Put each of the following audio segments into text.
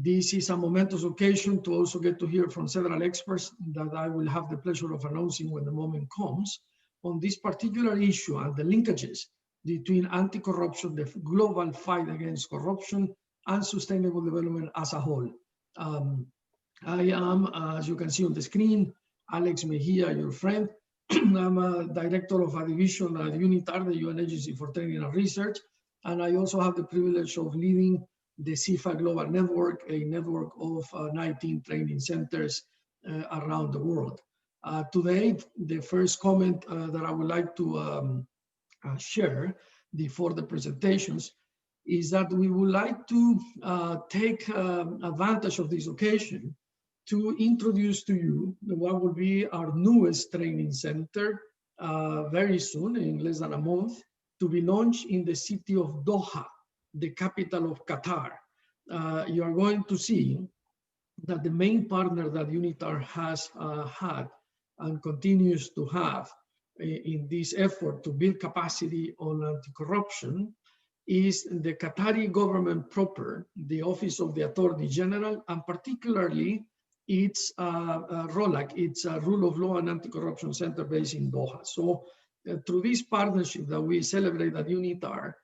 This is a momentous occasion to also get to hear from several experts that I will have the pleasure of announcing when the moment comes on this particular issue and the linkages between anti-corruption, the global fight against corruption, and sustainable development as a whole. I am, as you can see on the screen, Alex Mejia, your friend. I'm a director of a division at UNITAR, the UN Agency for Training and Research, and I also have the privilege of leading the CIFA Global Network, a network of 19 training centers around the world. Today, the first comment that I would like to share before the presentations is that we would like to take advantage of this occasion to introduce to you what will be our newest training center very soon, in less than a month, to be launched in the city of Doha, the capital of Qatar. You are going to see that the main partner that UNITAR has had and continues to have in this effort to build capacity on anti-corruption is the Qatari government proper, the Office of the Attorney General, and particularly its ROLAC, its Rule of Law and Anti-Corruption Center based in Doha. So through this partnership that we celebrate at UNITAR,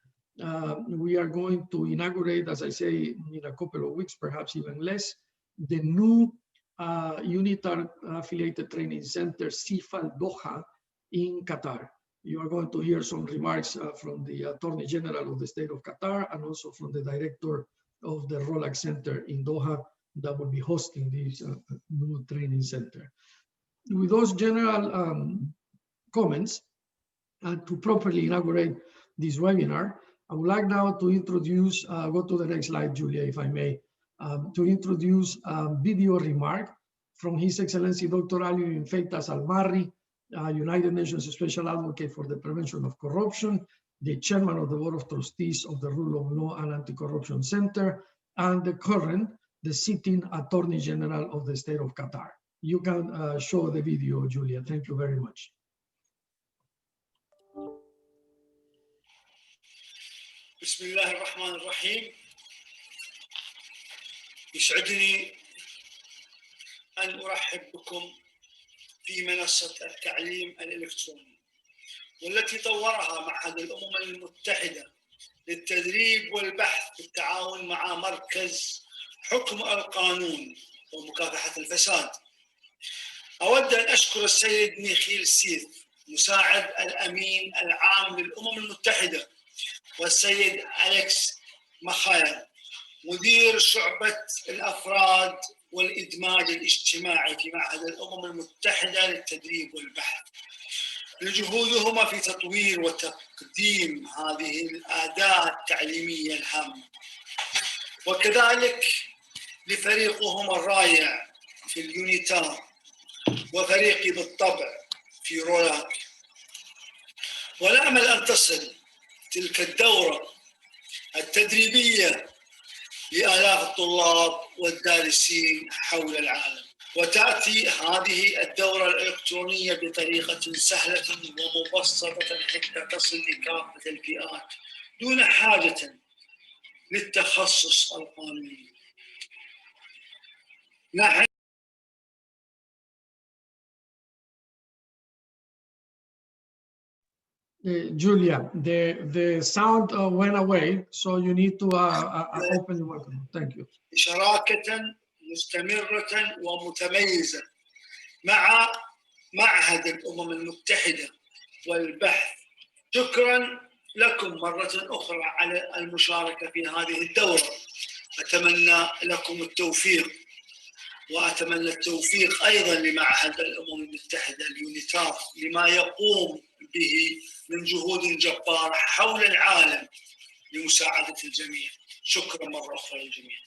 we are going to inaugurate, as I say, in a couple of weeks, perhaps even less, the new UNITAR affiliated training center, CIFA Doha, in Qatar. You are going to hear some remarks from the Attorney General of the State of Qatar and also from the director of the ROLAC Center in Doha that will be hosting this new training center. With those general comments, and to properly inaugurate this webinar, I would like now to introduce, go to the next slide, Julia, if I may, to introduce a video remark from His Excellency Dr. Ali Feitas Al-Marri, United Nations Special Advocate for the Prevention of Corruption, the Chairman of the Board of Trustees of the Rule of Law and Anti-Corruption Center, and the sitting Attorney General of the State of Qatar. You can show the video, Julia. Thank you very much. بسم الله الرحمن الرحيم. يسعدني أن أرحب بكم في منصة التعليم الإلكتروني والتي طورها معهد الأمم المتحدة للتدريب والبحث بالتعاون مع مركز حكم القانون ومكافحة الفساد. أود أن أشكر السيد ميخيل سيث مساعد الأمين العام للأمم المتحدة والسيد أليكس مخايا مدير شعبة الأفراد والإدماج الاجتماعي في معهد الأمم المتحدة للتدريب والبحث لجهودهما في تطوير وتقديم هذه الأداة التعليمية الهامة، وكذلك لفريقهما الرائع في اليونيتار وفريقي بالطبع في رولاك. ونأمل أن تصل تلك الدورة التدريبية لآلاف الطلاب والدارسين حول العالم، وتأتي هذه الدورة الإلكترونية بطريقة سهلة ومبسطة حتى تصل لكافة الفئات دون حاجة للتخصص القانوني. نحن Julia, the sound went away, so you need to open the microphone. Thank you. شراكة مستمرة ومتميزة مع معهد الأمم المتحدة والبحث. شكرا لكم مرة أخرى على المشاركة في هذه الدورة. أتمنى لكم التوفيق، وأتمنى التوفيق أيضا لمعهد الأمم المتحدة اليونيتار لما يقوم به من جهود جبارة حول العالم لمساعدة الجميع. شكرا مرة أخرى للجميع.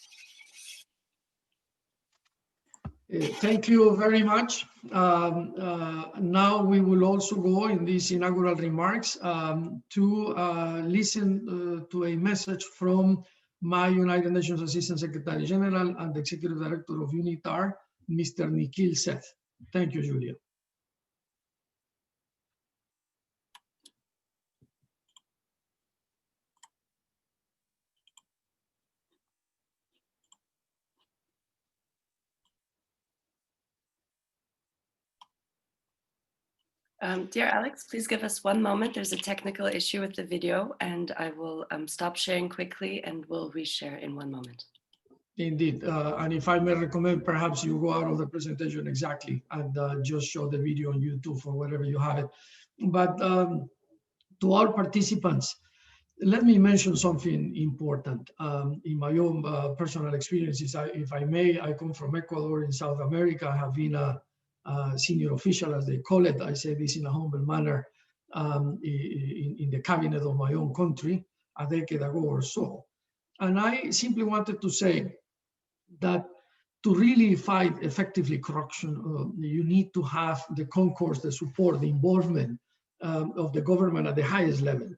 Thank you very much. Now we will also go in these inaugural remarks to listen to a message from my United Nations Assistant Secretary General and Executive Director of UNITAR, Mr. Nikhil Seth. Thank you, Julia. Dear Alex, please give us 1 moment. There's a technical issue with the video, and I will stop sharing quickly and we'll reshare in 1 moment. Indeed, and if I may recommend, perhaps you go out of the presentation exactly and just show the video on YouTube for wherever you have it. But to all participants, let me mention something important. In my own personal experiences, if I may, I come from Ecuador in South America. I have been a senior official, as they call it. I say this in a humble manner, in the cabinet of my own country a decade ago or so. And I simply wanted to say that to really fight effectively corruption, you need to have the concourse, the support, the involvement of the government at the highest level.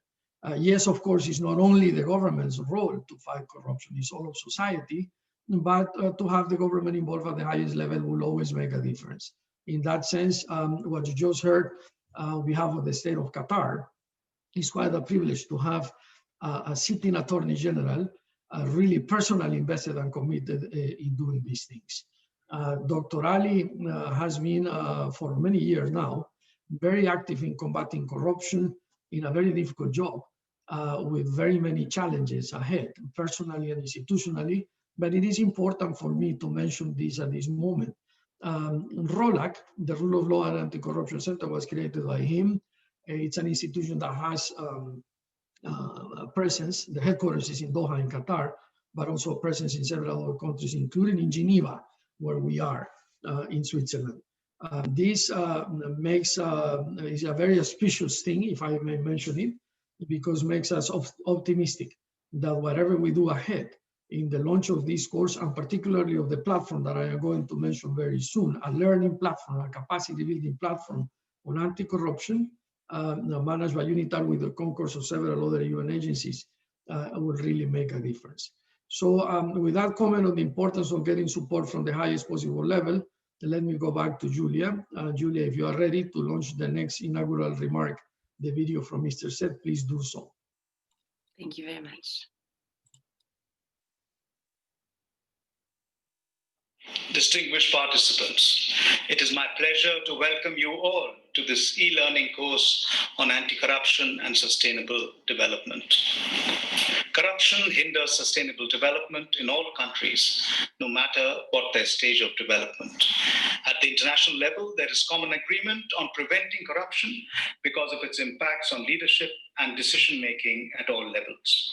Yes, of course, it's not only the government's role to fight corruption, it's all of society, but to have the government involved at the highest level will always make a difference. In that sense, what you just heard, on behalf of the state of Qatar, is quite a privilege to have a sitting attorney general really personally invested and committed in doing these things. Dr. Ali has been for many years now very active in combating corruption in a very difficult job with very many challenges ahead, personally and institutionally. But it is important for me to mention this at this moment. ROLAC, the Rule of Law and Anti-Corruption Center, was created by him. It's an institution that has presence. The headquarters is in Doha in Qatar, but also a presence in several other countries, including in Geneva, where we are in Switzerland. This makes is a very auspicious thing, if I may mention it, because makes us optimistic that whatever we do ahead in the launch of this course, and particularly of the platform that I am going to mention very soon, a learning platform, a capacity building platform on anti-corruption, managed by UNITAR with the concourse of several other UN agencies, will really make a difference. So with that comment on the importance of getting support from the highest possible level, let me go back to Julia. Julia, if you are ready to launch the next inaugural remark, the video from Mr. Seth, please do so. Thank you very much. Distinguished participants, it is my pleasure to welcome you all to this e-learning course on anti-corruption and sustainable development. Corruption hinders sustainable development in all countries, no matter what their stage of development. At the international level, there is common agreement on preventing corruption because of its impacts on leadership and decision-making at all levels.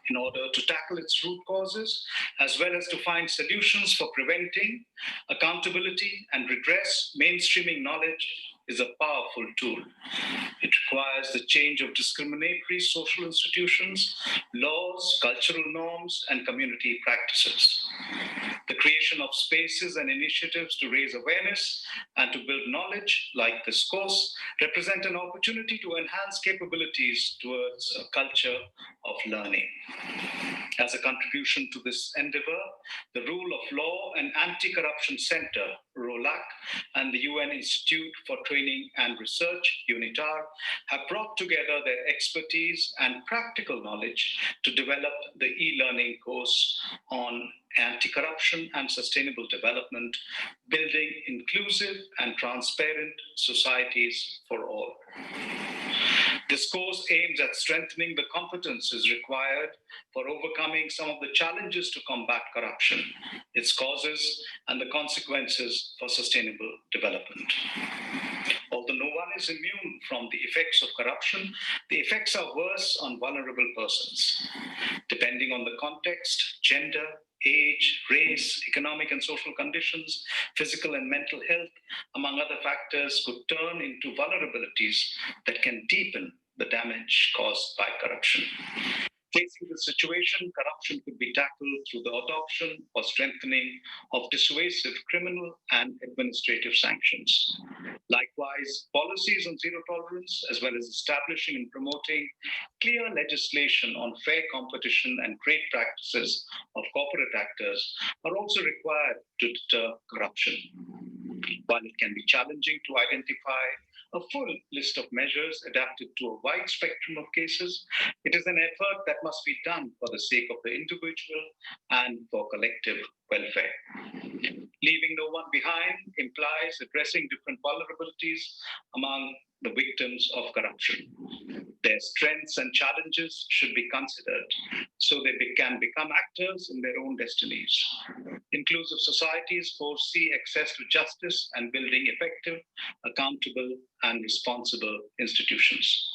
In order to tackle its root causes, as well as to find solutions for preventing, accountability and redress, mainstreaming knowledge is a powerful tool. It requires the change of discriminatory social institutions, laws, cultural norms, and community practices. The creation of spaces and initiatives to raise awareness and to build knowledge, like this course, represent an opportunity to enhance capabilities towards a culture of learning. As a contribution to this endeavor, the Rule of Law and Anti-Corruption Center, ROLAC, and the UN Institute for Training and Research, UNITAR, have brought together their expertise and practical knowledge to develop the e-learning course on anti-corruption and sustainable development, building inclusive and transparent societies for all. This course aims at strengthening the competences required for overcoming some of the challenges to combat corruption, its causes, and the consequences for sustainable development. Although no one is immune from the effects of corruption, the effects are worse on vulnerable persons. Depending on the context, gender, age, race, economic and social conditions, physical and mental health, among other factors, could turn into vulnerabilities that can deepen the damage caused by corruption. Facing this situation, corruption could be tackled through the adoption or strengthening of dissuasive criminal and administrative sanctions. Likewise, policies on zero tolerance, as well as establishing and promoting clear legislation on fair competition and trade practices of corporate actors, are also required to deter corruption. While it can be challenging to identify a full list of measures adapted to a wide spectrum of cases, it is an effort that must be done for the sake of the individual and for collective welfare. Leaving no one behind implies addressing different vulnerabilities among the victims of corruption. Their strengths and challenges should be considered so they can become actors in their own destinies. Inclusive societies foresee access to justice and building effective, accountable, and responsible institutions.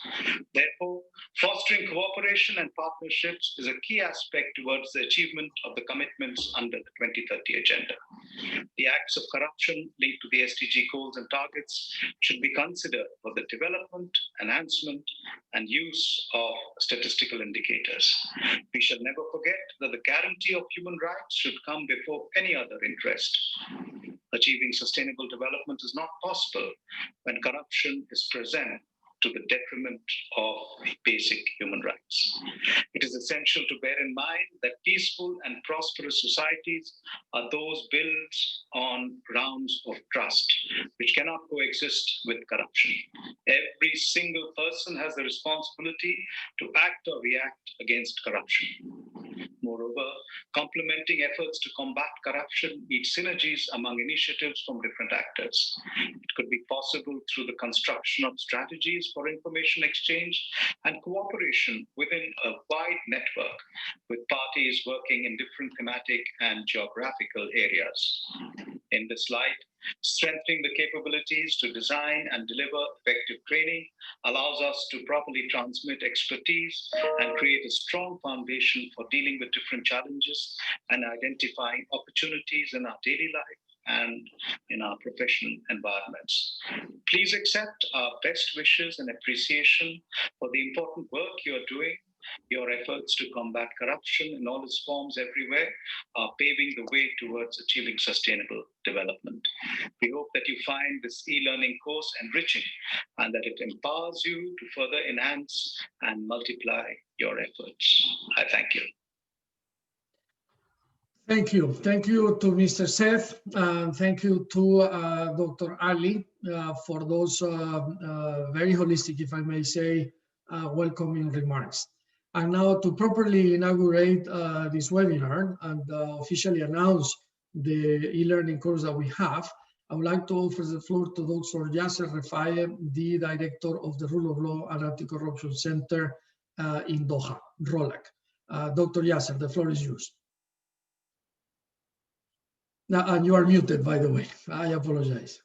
Therefore, fostering cooperation and partnerships is a key aspect towards the achievement of the commitments under the 2030 Agenda. The acts of corruption linked to the SDG goals and targets should be considered for the development, enhancement, and use of statistical indicators. We shall never forget that the guarantee of human rights should come before any other interest. Achieving sustainable development is not possible when corruption is present to the detriment of basic human rights. It is essential to bear in mind that peaceful and prosperous societies are those built on grounds of trust, which cannot coexist with corruption. Every single person has the responsibility to act or react against corruption. Moreover, complementing efforts to combat corruption needs synergies among initiatives from different actors. It could be possible through the construction of strategies for information exchange and cooperation within a wide network with parties working in different thematic and geographical areas. In this light, strengthening the capabilities to design and deliver effective training allows us to properly transmit expertise and create a strong foundation for dealing with different challenges and identifying opportunities in our daily life and in our professional environments. Please accept our best wishes and appreciation for the important work you are doing. Your efforts to combat corruption in all its forms everywhere are paving the way towards achieving sustainable development. We hope that you find this e-learning course enriching and that it empowers you to further enhance and multiply your efforts. I thank you. Thank you. Thank you to Mr. Seth. Thank you to Dr. Ali for those very holistic, if I may say, welcoming remarks. And now to properly inaugurate this webinar and officially announce the e-learning course that we have, I would like to offer the floor to Dr. Yasser Refaye, the Director of the Rule of Law and Anti-Corruption Center in Doha, ROLAC. Dr. Yasser, the floor is yours. Now, and you are muted, by the way. I apologize.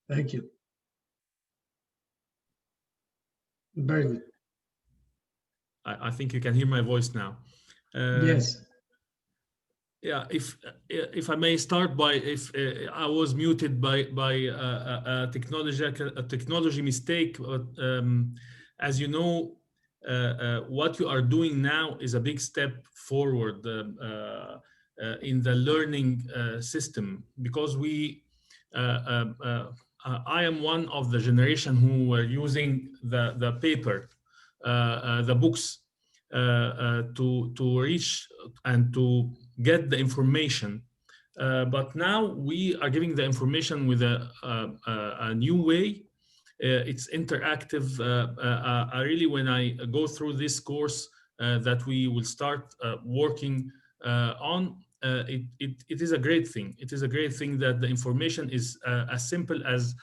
Thank you. Very good. I think you can hear my voice now. Yes. Yeah, if I may start by, if I was muted by a technology mistake, but as you know, what you are doing now is a big step forward in the learning system, because I am one of the generation who were using the paper, the books to reach and to get the information. But now we are giving the information with a new way. It's interactive. I really, when I go through this course that we will start working on, it is a great thing. It is a great thing that the information is as simple as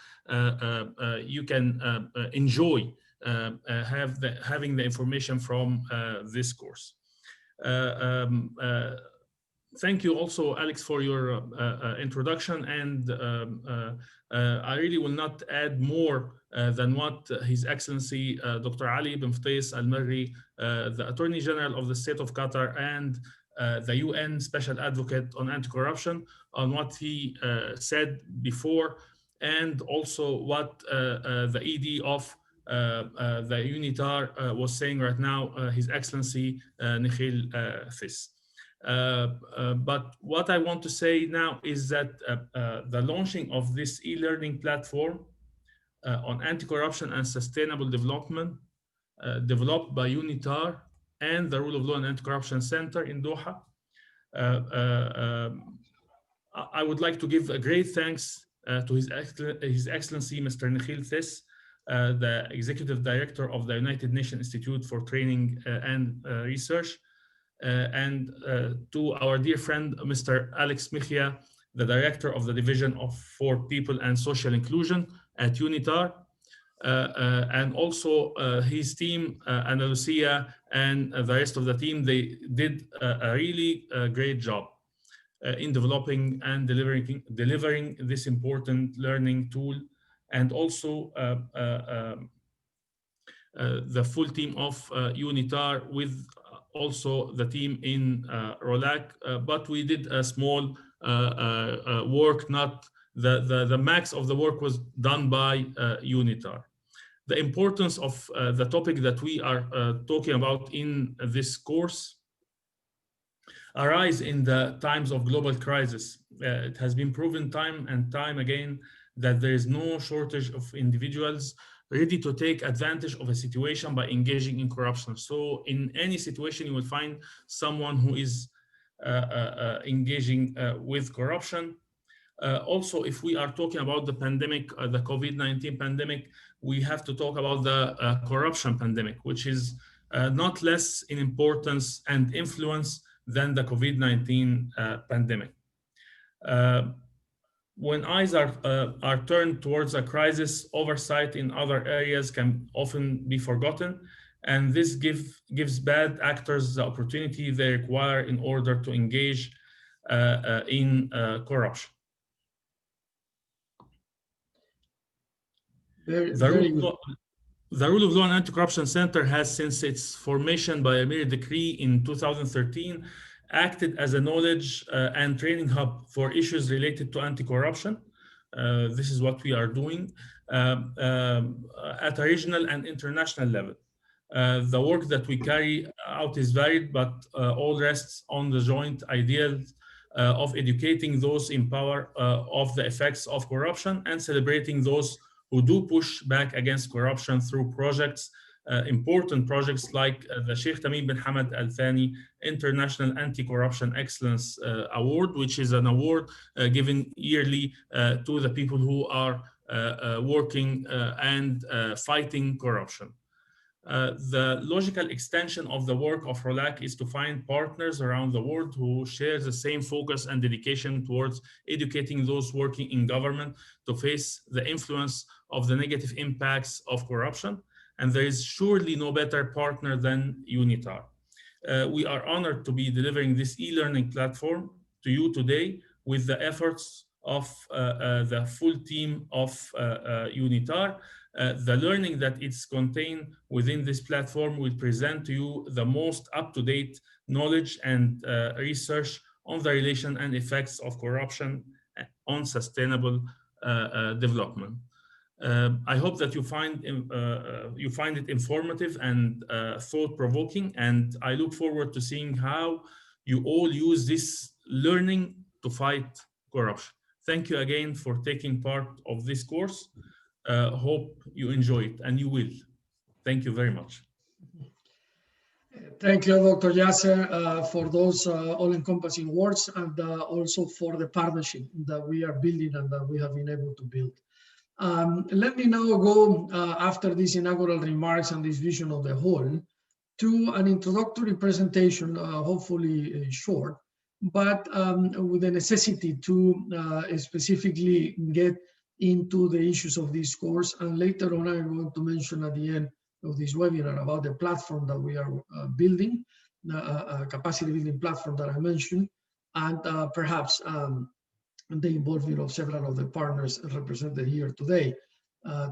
you can enjoy having the information from this course. Thank you also, Alex, for your introduction, and I really will not add more than what His Excellency Dr. Ali bin Ftais Al-Marri, the Attorney General of the State of Qatar and the UN Special Advocate on Anti-Corruption, on what he said before, and also what the ED of the UNITAR was saying right now, His Excellency Nikhil This. But what I want to say now is that the launching of this e-learning platform on anti-corruption and sustainable development, developed by UNITAR and the Rule of Law and Anti-Corruption Center in Doha. I would like to give a great thanks to His Excellency Mr. Nikhil This, the Executive Director of the United Nations Institute for Training and Research, and to our dear friend Mr. Alex Michia, the director of the Division for People and Social Inclusion at UNITAR. And also his team, Ana Lucia and the rest of the team, they did a really great job in developing and delivering this important learning tool, and also the full team of UNITAR with also the team in ROLAC, but we did a small work, not the max of the work was done by UNITAR. The importance of the topic that we are talking about in this course arise in the times of global crisis. It has been proven time and time again that there is no shortage of individuals ready to take advantage of a situation by engaging in corruption. So in any situation, you will find someone who is engaging with corruption. Also, if we are talking about the pandemic, the COVID-19 pandemic, we have to talk about the corruption pandemic, which is not less in importance and influence than the COVID-19 pandemic. When eyes are turned towards a crisis, oversight in other areas can often be forgotten, and this gives bad actors the opportunity they require in order to engage in corruption. The Rule of Law and Anti-Corruption Center has, since its formation by a mere decree in 2013, acted as a knowledge and training hub for issues related to anti-corruption. This is what we are doing at a regional and international level. The work that we carry out is varied, but all rests on the joint ideal of educating those in power of the effects of corruption and celebrating those who do push back against corruption through projects, important projects like the Sheikh Tamim bin Hamad Al Thani International Anti-Corruption Excellence Award, which is an award given yearly to the people who are working and fighting corruption. The logical extension of the work of ROLAC is to find partners around the world who share the same focus and dedication towards educating those working in government to face the influence of the negative impacts of corruption. And there is surely no better partner than UNITAR. We are honored to be delivering this e-learning platform to you today with the efforts of the full team of UNITAR. The learning that is contained within this platform will present to you the most up-to-date knowledge and research on the relation and effects of corruption on sustainable development. I hope that you find it informative and thought-provoking, and I look forward to seeing how you all use this learning to fight corruption. Thank you again for taking part of this course. Hope you enjoy it, and you will. Thank you very much. Thank you, Dr. Yasser, for those all-encompassing words, and also for the partnership that we are building and that we have been able to build. Let me now go, after these inaugural remarks and this vision of the whole, to an introductory presentation, hopefully short, but with the necessity to specifically get into the issues of this course. And later on, I'm going to mention at the end of this webinar about the platform that we are building, a capacity building platform that I mentioned, and perhaps the involvement of several of the partners represented here today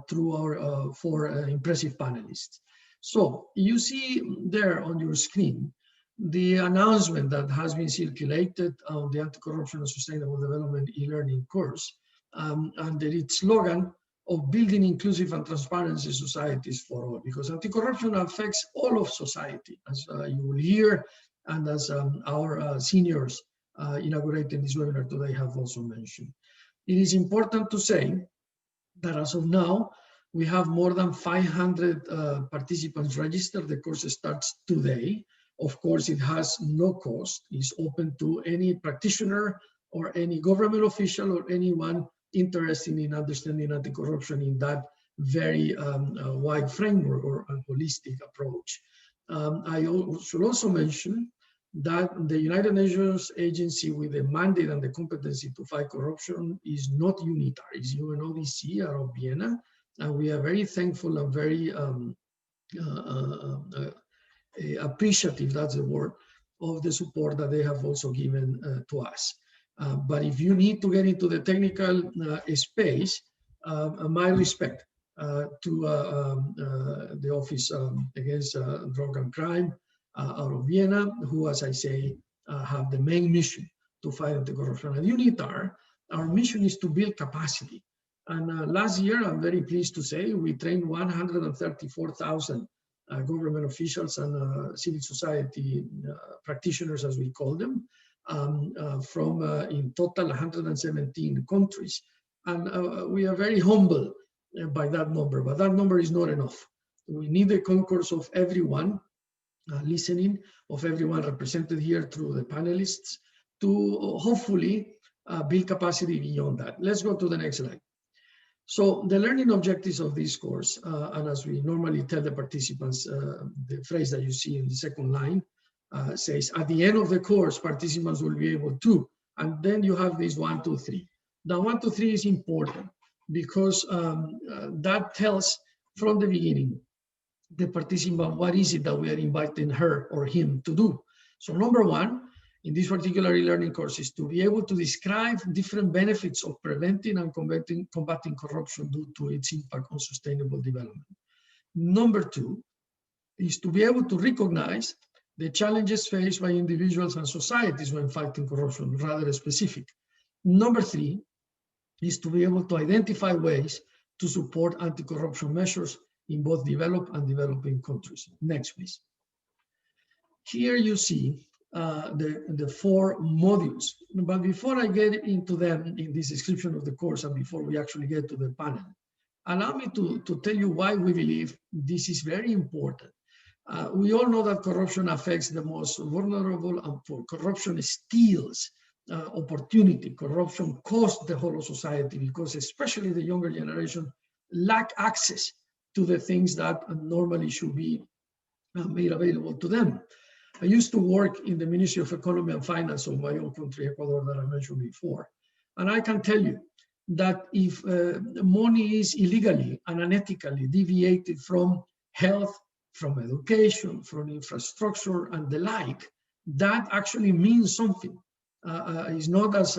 through our four impressive panelists. So you see there on your screen the announcement that has been circulated on the Anti-Corruption and Sustainable Development e-learning course under its slogan of building inclusive and transparency societies for all, because anti-corruption affects all of society, as you will hear, and as our seniors inaugurating this webinar today have also mentioned. It is important to say that as of now, we have more than 500 participants registered. The course starts today. Of course, it has no cost. It's open to any practitioner or any government official or anyone interested in understanding anti-corruption in that very wide framework or holistic approach. I should also mention that the United Nations agency with the mandate and the competency to fight corruption is not unitary. It's UNODC out of Vienna, and we are very thankful and very appreciative, that's the word, of the support that they have also given to us. But if you need to get into the technical space, my respect to the Office Against Drug and Crime out of Vienna, who, as I say, have the main mission to fight anti-corruption. At UNITAR, our mission is to build capacity. And last year, I'm very pleased to say, we trained 134,000 government officials and civil society practitioners, as we call them, from in total 117 countries. And we are very humble by that number, but that number is not enough. We need the concurrence of everyone listening, of everyone represented here through the panelists, to hopefully build capacity beyond that. Let's go to the next slide. So the learning objectives of this course, and as we normally tell the participants, the phrase that you see in the second line says, at the end of the course, participants will be able to, and then you have this 1, 2, 3. The 1, 2, 3 is important because that tells from the beginning the participant what is it that we are inviting her or him to do. So number 1, in this particular e-learning course, is to be able to describe different benefits of preventing and combating corruption due to its impact on sustainable development. Number 2 is to be able to recognize the challenges faced by individuals and societies when fighting corruption, rather specific. Number 3 is to be able to identify ways to support anti-corruption measures in both developed and developing countries. Next, please. Here you see the 4 modules. But before I get into them in this description of the course and before we actually get to the panel, allow me to tell you why we believe this is very important. We all know that corruption affects the most vulnerable, and corruption steals opportunity. Corruption costs the whole of society because especially the younger generation lack access to the things that normally should be made available to them. I used to work in the Ministry of Economy and Finance of my own country, Ecuador, that I mentioned before. And I can tell you that if money is illegally and unethically deviated from health, from education, from infrastructure and the like, that actually means something. It's not as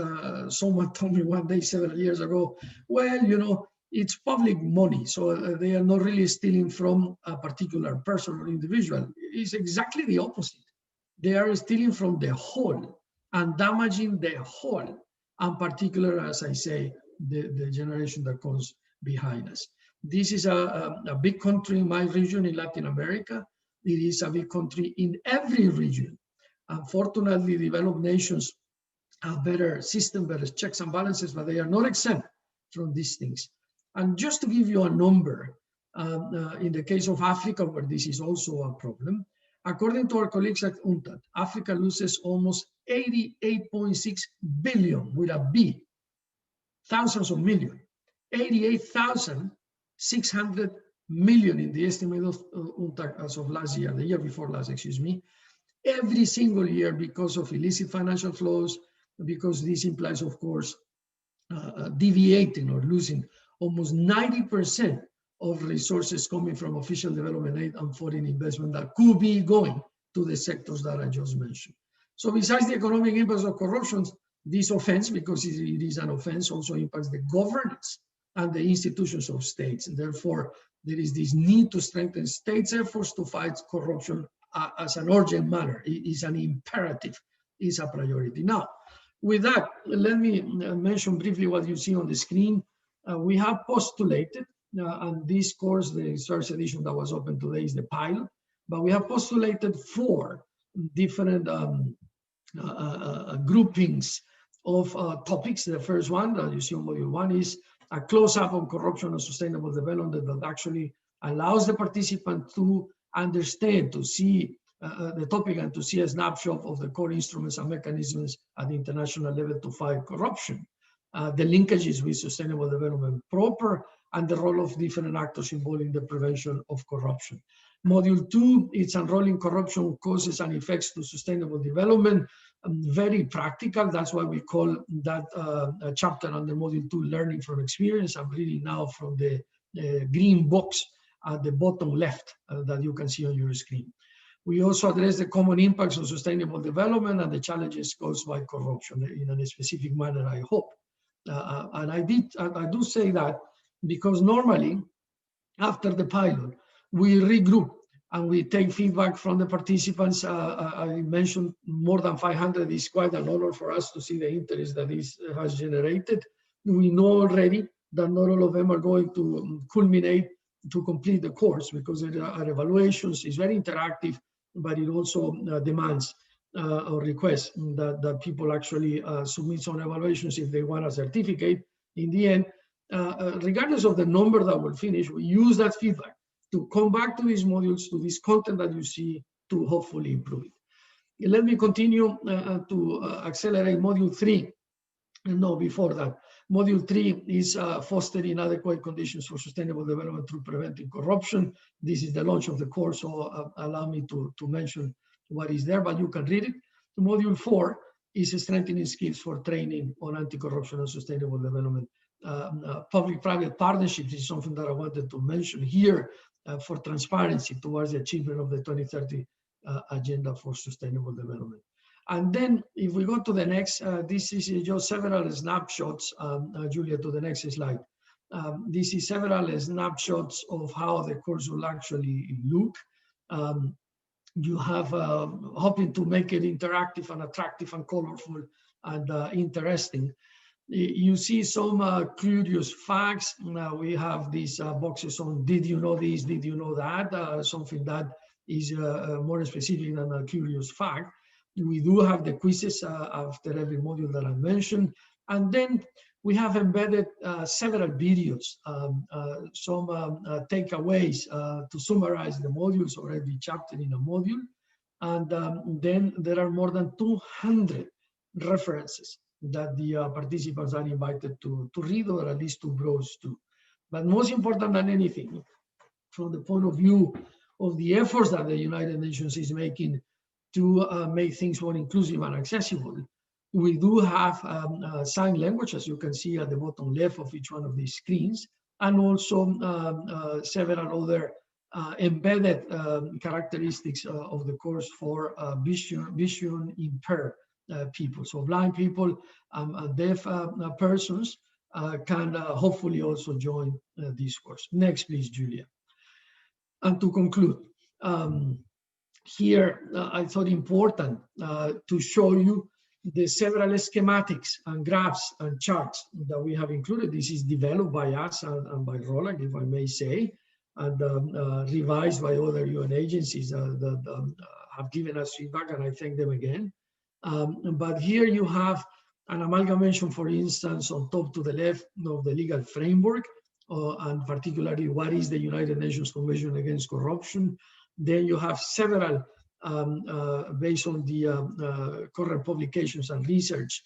someone told me one day several years ago, well, you know, it's public money, so they are not really stealing from a particular person or individual. It's exactly the opposite. They are stealing from the whole and damaging the whole, and particular, as I say, the generation that comes behind us. This is a big country in my region in Latin America. It is a big country in every region. Unfortunately, developed nations have better system, better checks and balances, but they are not exempt from these things. And just to give you a number, in the case of Africa, where this is also a problem, according to our colleagues at UNTAD, Africa loses almost 88.6 billion with a B, thousands of million, 88,600 million in the estimate of UNTAD as of last year, the year before last, excuse me, every single year because of illicit financial flows, because this implies, of course, deviating or losing almost 90% of resources coming from official development aid and foreign investment that could be going to the sectors that I just mentioned. So besides the economic impacts of corruption, this offense, because it is an offense, also impacts the governance and the institutions of states. And therefore, there is this need to strengthen states' efforts to fight corruption as an urgent matter. It is an imperative, it's a priority. Now, with that, let me mention briefly what you see on the screen. We have postulated, and this course, the first edition that was open today is the pilot, but we have postulated 4 different groupings of topics. The first one that you see on module 1 is a close-up on corruption and sustainable development that actually allows the participant to understand, to see the topic and to see a snapshot of the core instruments and mechanisms at the international level to fight corruption. The linkages with sustainable development proper, and the role of different actors involved in the prevention of corruption. Module 2, it's Unrolling Corruption Causes and Effects to Sustainable Development. Very practical. That's why we call that chapter under Module 2 Learning from Experience. I'm reading now from the green box at the bottom left that you can see on your screen. We also address the common impacts of sustainable development and the challenges caused by corruption in a specific manner, I hope. And I do say that because normally after the pilot, we regroup and we take feedback from the participants. I mentioned more than 500 is quite an honor for us to see the interest that this has generated. We know already that not all of them are going to culminate to complete the course because there are evaluations. It's very interactive, but it also demands or requests that people actually submit some evaluations if they want a certificate. In the end, regardless of the number that will finish, we use that feedback to come back to these modules, to this content that you see, to hopefully improve it. Let me continue to accelerate Module 3. No, before that. Module 3 is fostering adequate conditions for sustainable development through preventing corruption. This is the launch of the course, so allow me to mention what is there, but you can read it. Module 4 is strengthening skills for training on anti-corruption and sustainable development. Public-private partnerships is something that I wanted to mention here for transparency towards the achievement of the 2030 Agenda for Sustainable Development. And then if we go to the next, this is just several snapshots, Julia, to the next slide. This is several snapshots of how the course will actually look. You have hoping to make it interactive and attractive and colorful and interesting. You see some curious facts. We have these boxes on did you know this, did you know that, something that is more specific than a curious fact. We do have the quizzes after every module that I mentioned. And then we have embedded several videos, some takeaways to summarize the modules or every chapter in a module. And then there are more than 200 references that the participants are invited to read or at least to browse to. But most important than anything, from the point of view of the efforts that the United Nations is making to make things more inclusive and accessible, we do have sign language, as you can see at the bottom left of each one of these screens, and also several other embedded characteristics of the course for vision impaired people. So blind people and deaf persons can hopefully also join this course. Next, please, Julia. And to conclude, here I thought important to show you the several schematics and graphs and charts that we have included. This is developed by us and by Roland, if I may say, and revised by other UN agencies that have given us feedback, and I thank them again. But here you have an amalgamation, for instance, on top to the left of the legal framework, and particularly what is the United Nations Convention Against Corruption. Then you have several, based on the current publications and research,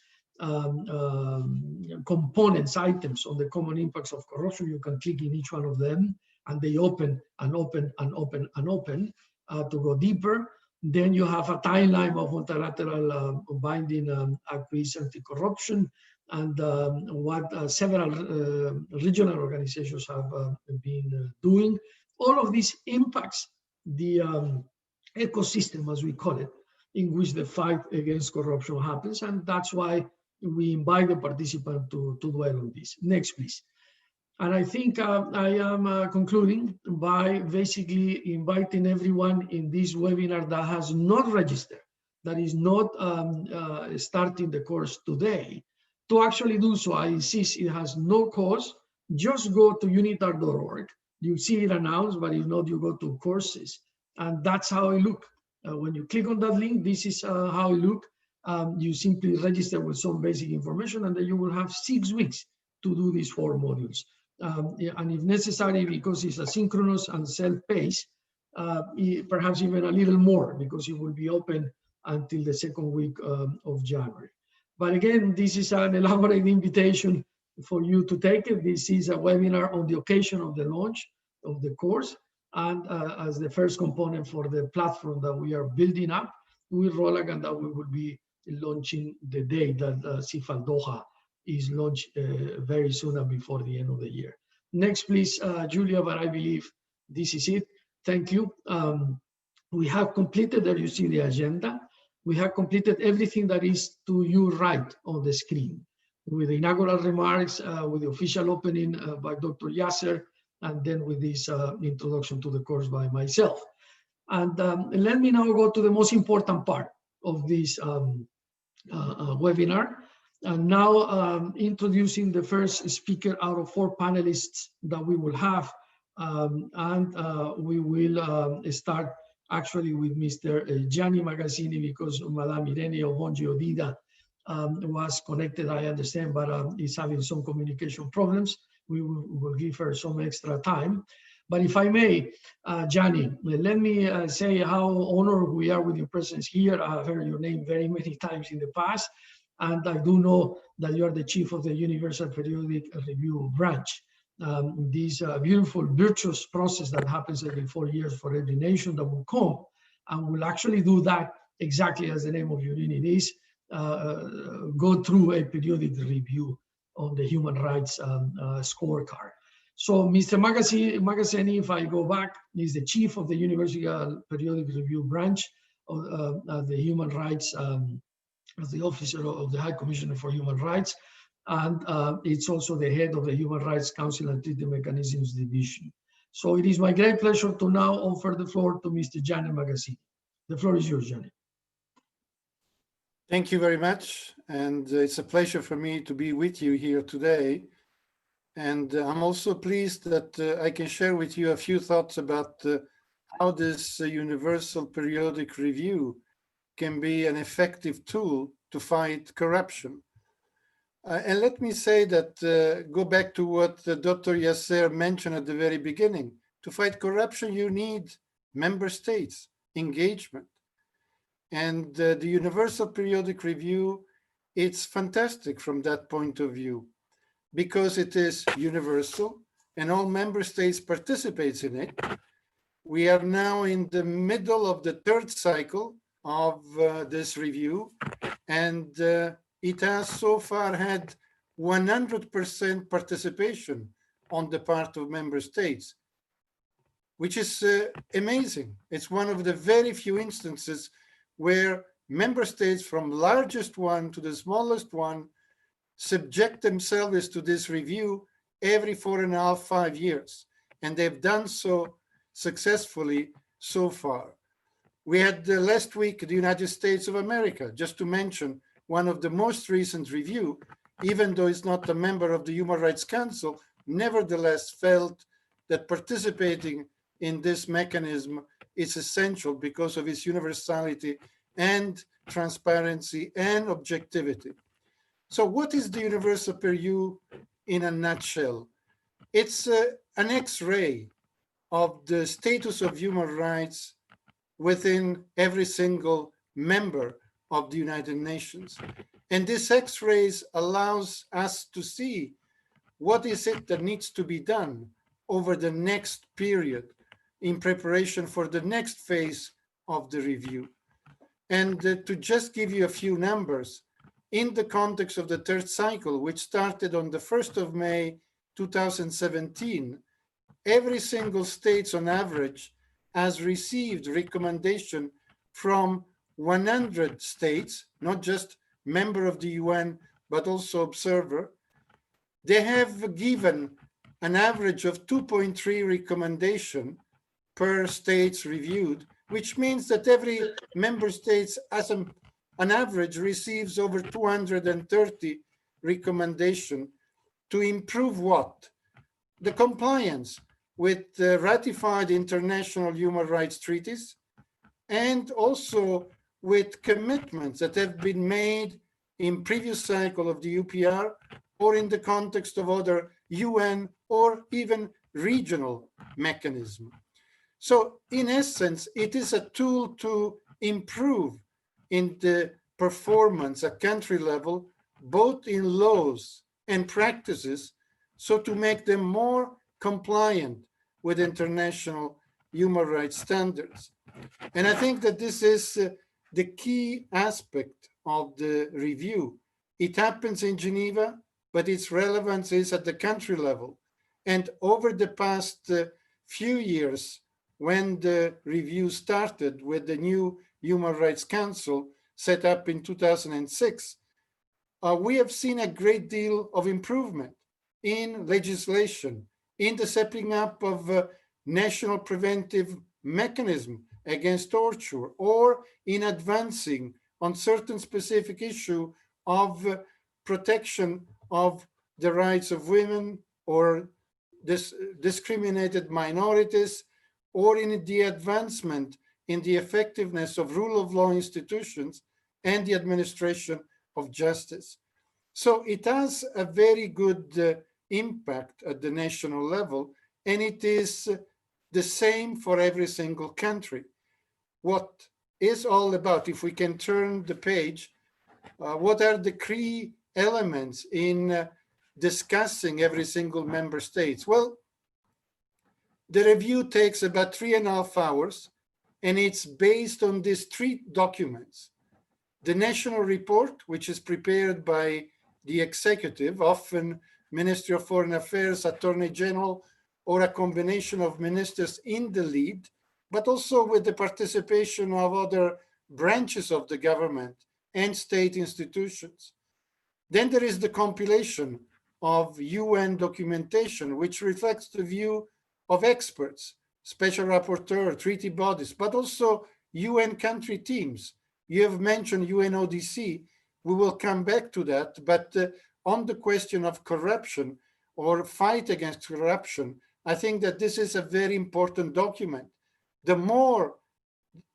components, items on the common impacts of corruption. You can click in each one of them, and they open and open and open and open to go deeper. Then you have a timeline of multilateral binding acquis anti-corruption, and what several regional organizations have been doing. All of these impacts the ecosystem, as we call it, in which the fight against corruption happens, and that's why we invite the participant to dwell on this. Next, please. And I think I am concluding by basically inviting everyone in this webinar that has not registered, that is not starting the course today, to actually do so. I insist, it has no cost. Just go to unitar.org. You see it announced, but if not, you go to courses, and that's how it looks. When you click on that link, this is how it looks. You simply register with some basic information, and then you will have 6 weeks to do these 4 modules. And if necessary, because it's asynchronous and self-paced, perhaps even a little more, because it will be open until the 2nd week of January. But again, this is an elaborate invitation for you to take it. This is a webinar on the occasion of the launch of the course. And as the first component for the platform that we are building up with ROLAC, and that we will be launching the day that CIFAL Doha is launched very soon and before the end of the year. Next, please, Julia, but I believe this is it. Thank you. We have completed, there you see the agenda. We have completed everything that is to your right on the screen, with the inaugural remarks, with the official opening by Dr. Yasser, and then with this introduction to the course by myself. And let me now go to the most important part of this webinar. And now introducing the first speaker out of 4 panelists that we will have. We will start actually with Mr. Gianni Magazzini, because Madame Irene Obongi Odida was connected, I understand, but is having some communication problems. We will give her some extra time. But if I may, Gianni, let me say how honored we are with your presence here. I've heard your name very many times in the past, and I do know that you are the chief of the Universal Periodic Review branch. This beautiful, virtuous process that happens every 4 years for every nation that will come and will actually do that exactly as the name of your unit is, go through a periodic review on the human rights scorecard. So Mr. Magazzini, if I go back, is the chief of the Universal Periodic Review branch of the human rights, as the officer of the High Commissioner for Human Rights. And it's also the head of the Human Rights Council and Treaty Mechanisms Division. So it is my great pleasure to now offer the floor to Mr. Gianni Magazzini. The floor is yours, Gianni. Thank you very much. And it's a pleasure for me to be with you here today. And I'm also pleased that I can share with you a few thoughts about how this Universal Periodic Review can be an effective tool to fight corruption. And let me say that, go back to what Dr. Yasser mentioned at the very beginning. To fight corruption, you need member states' engagement. And the Universal Periodic Review, it's fantastic from that point of view, because it is universal and all member states participate in it. We are now in the middle of the 3rd cycle of this review, and it has so far had 100% participation on the part of member states, which is amazing. It's one of the very few instances where member states, from largest one to the smallest one, subject themselves to this review every 4.5, 5 years. And they've done so successfully so far. We had last week the United States of America, just to mention one of the most recent review, even though it's not a member of the Human Rights Council, nevertheless felt that participating in this mechanism is essential because of its universality and transparency and objectivity. So what is the Universal Review in a nutshell? It's an X-ray of the status of human rights within every single member of the United Nations. And this X-rays allows us to see what is it that needs to be done over the next period in preparation for the next phase of the review. And to just give you a few numbers, in the context of the 3rd cycle, which started on the 1st of May, 2017, every single state on average has received recommendation from 100 states, not just member of the UN, but also observer. They have given an average of 2.3 recommendation per states reviewed, which means that every member state as an average receives over 230 recommendation to improve what? The compliance with ratified international human rights treaties, and also with commitments that have been made in previous cycle of the UPR or in the context of other UN or even regional mechanism. So in essence, it is a tool to improve in the performance at country level, both in laws and practices, so to make them more compliant with international human rights standards. And I think that this is the key aspect of the review. It happens in Geneva, but its relevance is at the country level. And over the past few years, when the review started with the new Human Rights Council set up in 2006, we have seen a great deal of improvement in legislation, in the setting up of national preventive mechanism against torture, or in advancing on certain specific issue of protection of the rights of women or discriminated minorities, or in the advancement in the effectiveness of rule of law institutions and the administration of justice. So it has a very good impact at the national level, and it is the same for every single country. What is all about, if we can turn the page, what are the key elements in discussing every single member state? Well, the review takes about 3.5 hours, and it's based on these 3 documents. The national report, which is prepared by the executive, often Ministry of Foreign Affairs, Attorney General, or a combination of ministers in the lead, but also with the participation of other branches of the government and state institutions. Then there is the compilation of UN documentation, which reflects the view of experts, special rapporteur, treaty bodies, but also UN country teams. You have mentioned UNODC. We will come back to that, but on the question of corruption or fight against corruption, I think that this is a very important document. The more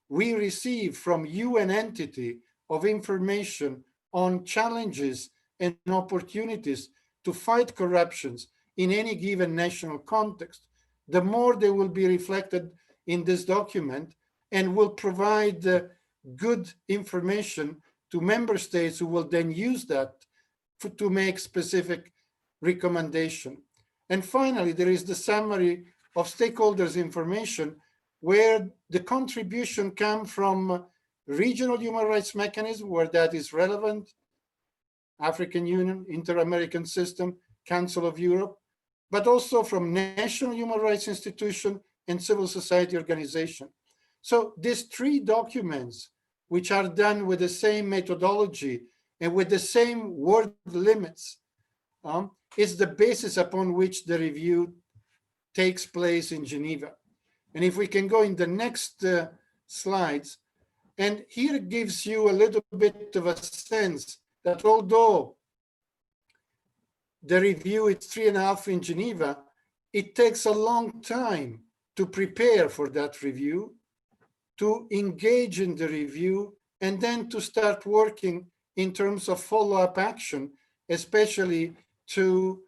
we receive from UN entity of information on challenges and opportunities to fight corruptions in any given national context, the more they will be reflected in this document and will provide good information to member states who will then use that to make specific recommendation. And finally, there is the summary of stakeholders' information, where the contribution comes from regional human rights mechanism, where that is relevant, African Union, Inter-American System, Council of Europe, but also from national human rights institution and civil society organization. So these 3 documents, which are done with the same methodology and with the same word limits, is the basis upon which the review takes place in Geneva. And if we can go in the next slides, and here it gives you a little bit of a sense that although the review is 3.5 in Geneva, it takes a long time to prepare for that review, to engage in the review, and then to start working in terms of follow-up action, especially to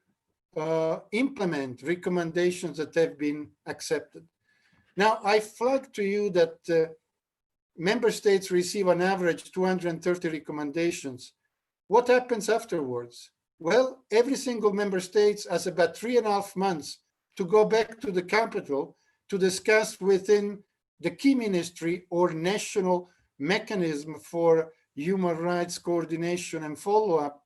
implement recommendations that have been accepted. Now, I flagged to you that member states receive on average 230 recommendations. What happens afterwards? Well, every single member state has about 3.5 months to go back to the capital to discuss within the key ministry or national mechanism for human rights coordination and follow-up,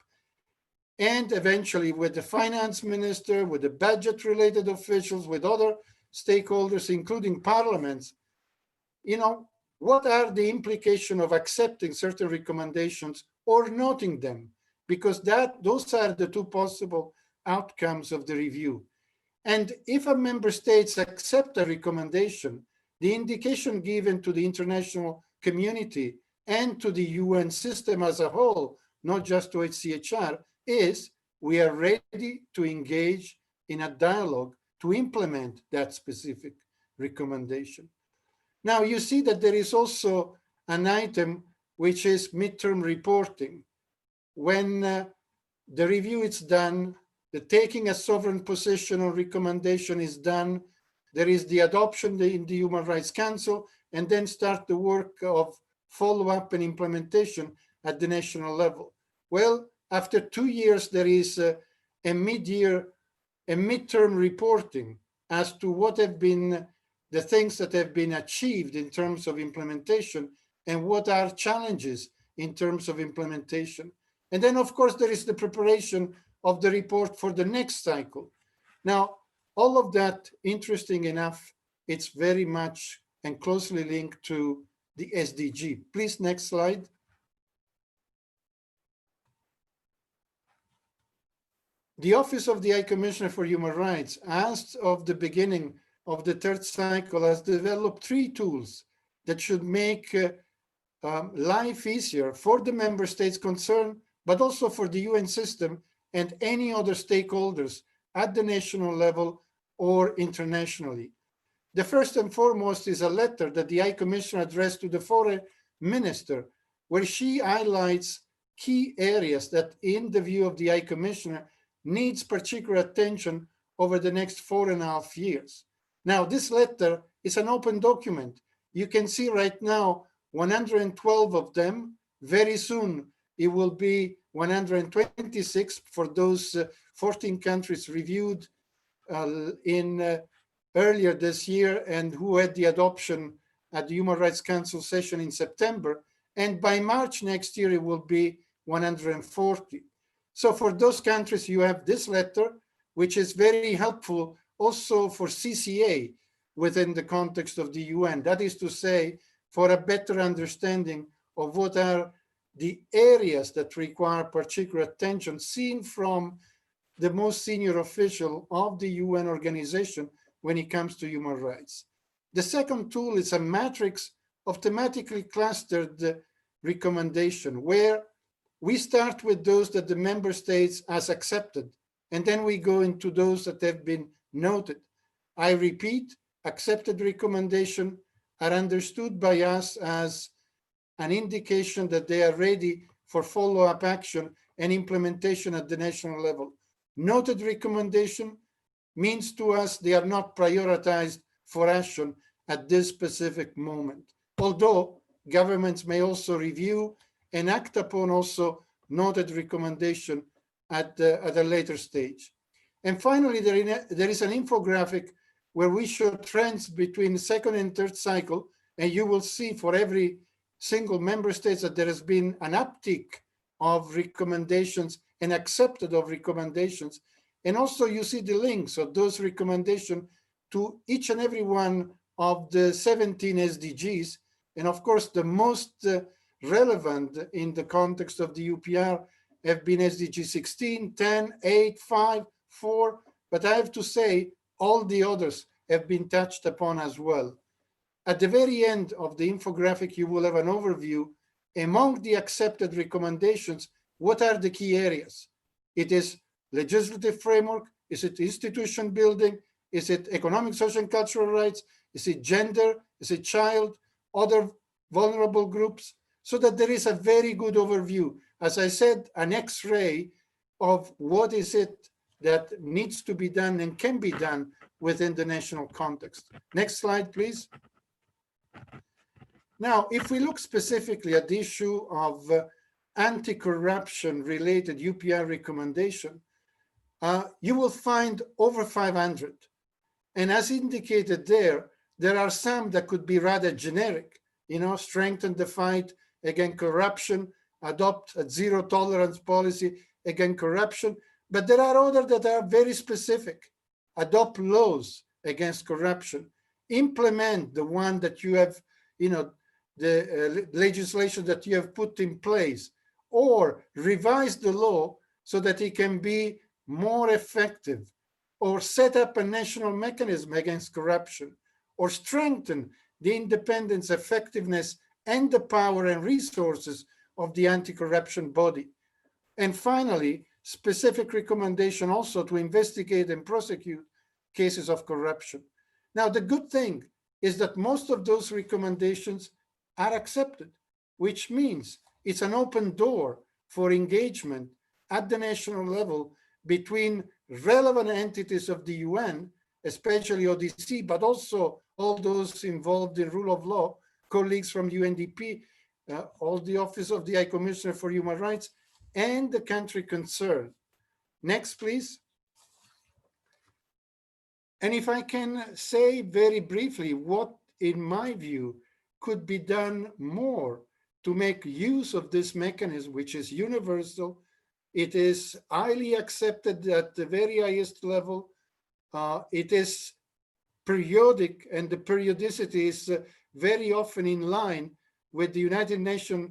and eventually with the finance minister, with the budget-related officials, with other stakeholders, including parliaments, what are the implications of accepting certain recommendations or noting them? Because those are the 2 possible outcomes of the review. And if a member state accepts a recommendation, the indication given to the international community and to the UN system as a whole, not just to HCHR, is we are ready to engage in a dialogue to implement that specific recommendation. Now, you see that there is also an item which is midterm reporting. When the review is done, the taking a sovereign position on recommendation is done, there is the adoption in the Human Rights Council, and then start the work of follow-up and implementation at the national level. Well, after 2 years, there is a midterm reporting as to what have been the things that have been achieved in terms of implementation and what are challenges in terms of implementation. And then, of course, there is the preparation of the report for the next cycle. Now, all of that, interesting enough, it's very much and closely linked to the SDG. Please, next slide. The Office of the High Commissioner for Human Rights, as of the beginning of the third cycle, has developed 3 tools that should make life easier for the member states concerned, but also for the UN system and any other stakeholders at the national level or internationally. The first and foremost is a letter that the High Commissioner addressed to the Foreign Minister, where she highlights key areas that, in the view of the High Commissioner, needs particular attention over the next 4.5 years. Now, this letter is an open document. You can see right now 112 of them. Very soon, it will be 126 for those 14 countries reviewed earlier this year and who had the adoption at the Human Rights Council session in September. And by March next year, it will be 140. So for those countries, you have this letter, which is very helpful also for CCA within the context of the UN. That is to say, for a better understanding of what are the areas that require particular attention seen from the most senior official of the UN organization when it comes to human rights. The second tool is a matrix of thematically clustered recommendation, where we start with those that the member states has accepted, and then we go into those that have been noted. I repeat, accepted recommendation are understood by us as an indication that they are ready for follow-up action and implementation at the national level. Noted recommendation means to us they are not prioritized for action at this specific moment. Although governments may also review and act upon also noted recommendation at a later stage. And finally, there is an infographic where we show trends between the second and third cycle, and you will see for every single member state that there has been an uptick of recommendations and accepted of recommendations. And also you see the links of those recommendations to each and every one of the 17 SDGs. And of course, the most relevant in the context of the UPR have been SDG 16, 10, 8, 5, 4, but I have to say all the others have been touched upon as well. At the very end of the infographic, you will have an overview. Among the accepted recommendations, what are the key areas? It is legislative framework, is it institution building, is it economic, social, and cultural rights, is it gender, is it child, other vulnerable groups, so that there is a very good overview. As I said, an X-ray of what is it that needs to be done and can be done within the national context. Next slide, please. Now, if we look specifically at the issue of anti-corruption related UPR recommendation, you will find over 500. And as indicated there, there are some that could be rather generic, strengthen the fight against corruption, adopt a zero tolerance policy against corruption. But there are others that are very specific. Adopt laws against corruption, implement the one that you have, the legislation that you have put in place, or revise the law so that it can be more effective, or set up a national mechanism against corruption, or strengthen the independence, effectiveness, and the power and resources of the anti-corruption body. And finally, specific recommendation also to investigate and prosecute cases of corruption. Now, the good thing is that most of those recommendations are accepted, which means it's an open door for engagement at the national level between relevant entities of the UN, especially ODC, but also all those involved in rule of law, colleagues from UNDP, all the Office of the High Commissioner for Human Rights, and the country concerned. Next, please. And if I can say very briefly what, in my view, could be done more to make use of this mechanism, which is universal, it is highly accepted at the very highest level, it is periodic, and the periodicity is very often in line with the United Nations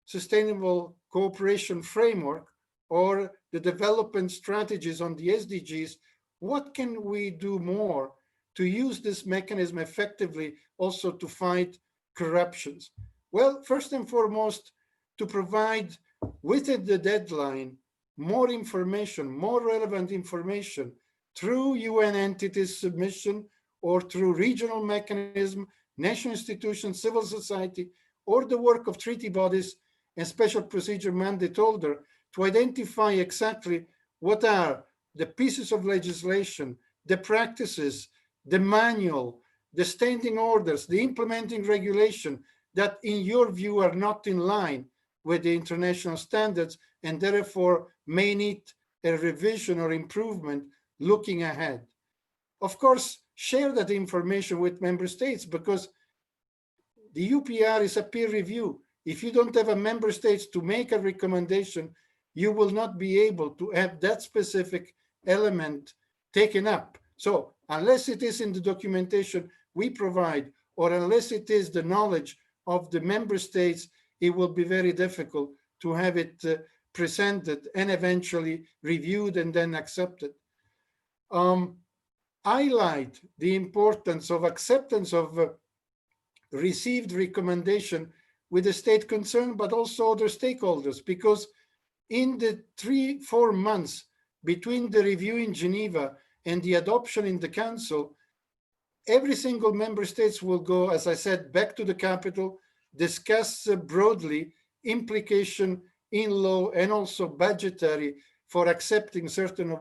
Sustainable Cooperation Framework or the development strategies on the SDGs. What can we do more to use this mechanism effectively also to fight corruptions? Well, first and foremost, to provide within the deadline more information, more relevant information through UN entities submission or through regional mechanism, national institutions, civil society, or the work of treaty bodies and special procedure mandate holder to identify exactly what are the pieces of legislation, the practices, the manual, the standing orders, the implementing regulation that in your view are not in line with the international standards and therefore may need a revision or improvement looking ahead. Of course, share that information with member states because the UPR is a peer review. If you don't have a member states to make a recommendation, you will not be able to have that specific element taken up. So unless it is in the documentation we provide, or unless it is the knowledge of the member states, it will be very difficult to have it presented and eventually reviewed and then accepted. Highlight the importance of acceptance of received recommendation with the state concerned, but also other stakeholders, because in the 3-4 months between the review in Geneva and the adoption in the Council, every single member states will go, as I said, back to the capital, discuss broadly implication in law and also budgetary for accepting certain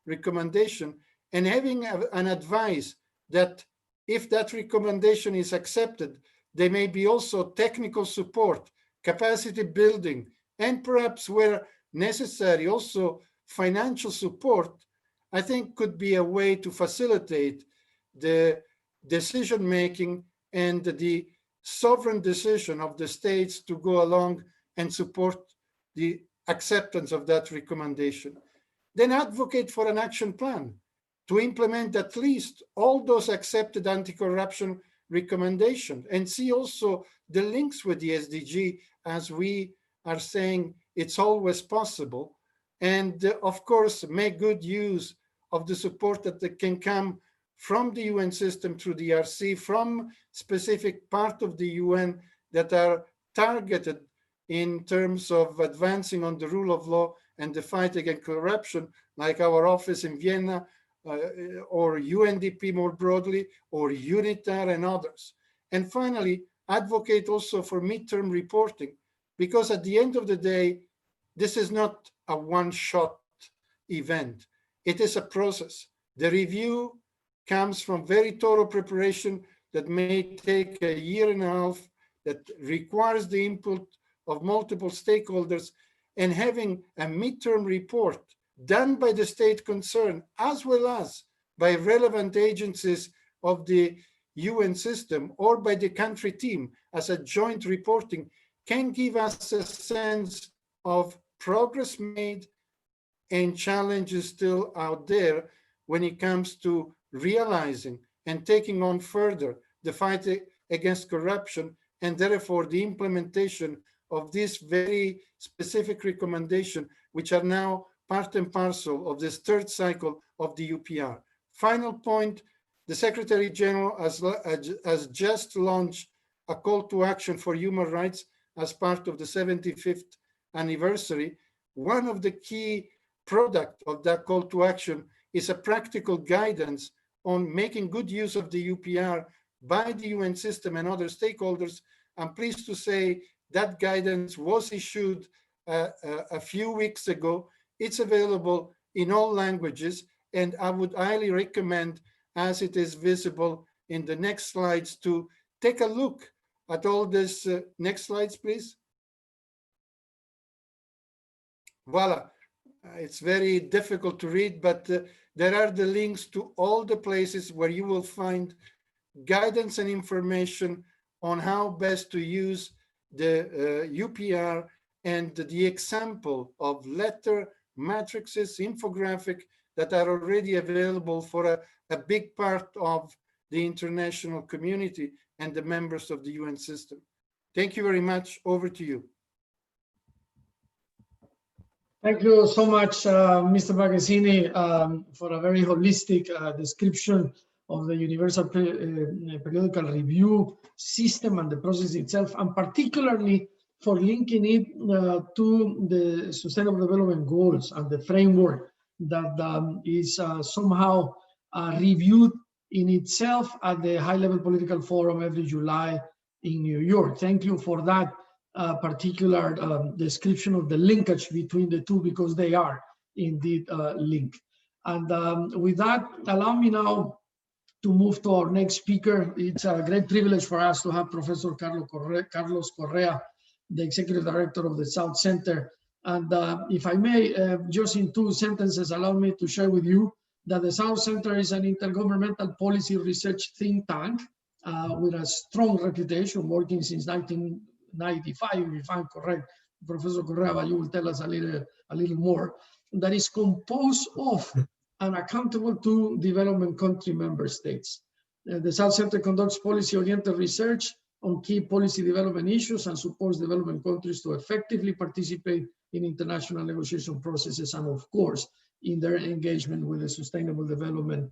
recommendation, and having an advice that if that recommendation is accepted, there may be also technical support, capacity building, and perhaps where necessary, also financial support, I think could be a way to facilitate the decision-making and the sovereign decision of the states to go along and support the acceptance of that recommendation. Then advocate for an action plan to implement at least all those accepted anti-corruption recommendations and see also the links with the SDG, as we are saying it's always possible. And of course, make good use of the support that can come from the UN system through the RC, from specific part of the UN that are targeted in terms of advancing on the rule of law and the fight against corruption, like our office in Vienna, or UNDP more broadly, or UNITAR and others. And finally, advocate also for midterm reporting, because at the end of the day, this is not a one-shot event. It is a process. The review comes from very thorough preparation that may take a year and a half, that requires the input of multiple stakeholders, and having a midterm report done by the state concerned, as well as by relevant agencies of the UN system or by the country team as a joint reporting, can give us a sense of progress made and challenges still out there when it comes to realizing and taking on further the fight against corruption, and therefore the implementation of this very specific recommendation, which are now part and parcel of this third cycle of the UPR. Final point, the Secretary General has just launched a call to action for human rights as part of the 75th anniversary. One of the key products of that call to action is a practical guidance on making good use of the UPR by the UN system and other stakeholders. I'm pleased to say that guidance was issued a few weeks ago. It's available in all languages, and I would highly recommend, as it is visible in the next slides, to take a look at all this. Next slides, please. Voila. It's very difficult to read, but there are the links to all the places where you will find guidance and information on how best to use the UPR and the example of letter, matrices, infographic that are already available for a big part of the international community and the members of the UN system. Thank you very much. Over to you. Thank you so much, Mr. Magazzini, for a very holistic description of the Universal Periodical Review system and the process itself, and particularly for linking it to the Sustainable Development Goals and the framework that is somehow reviewed in itself at the high-level political forum every July in New York. Thank you for that particular description of the linkage between the two, because they are indeed linked. And with that, allow me now to move to our next speaker. It's a great privilege for us to have Professor Carlos Correa, the Executive Director of the South Center. And if I may, just in 2 sentences, allow me to share with you that the South Center is an intergovernmental policy research think tank with a strong reputation, working since 1995, if I'm correct, Professor Correa, but you will tell us a little more, that is composed of and accountable to development country member states. The South Center conducts policy-oriented research on key policy development issues and supports development countries to effectively participate in international negotiation processes and, of course, in their engagement with the Sustainable Development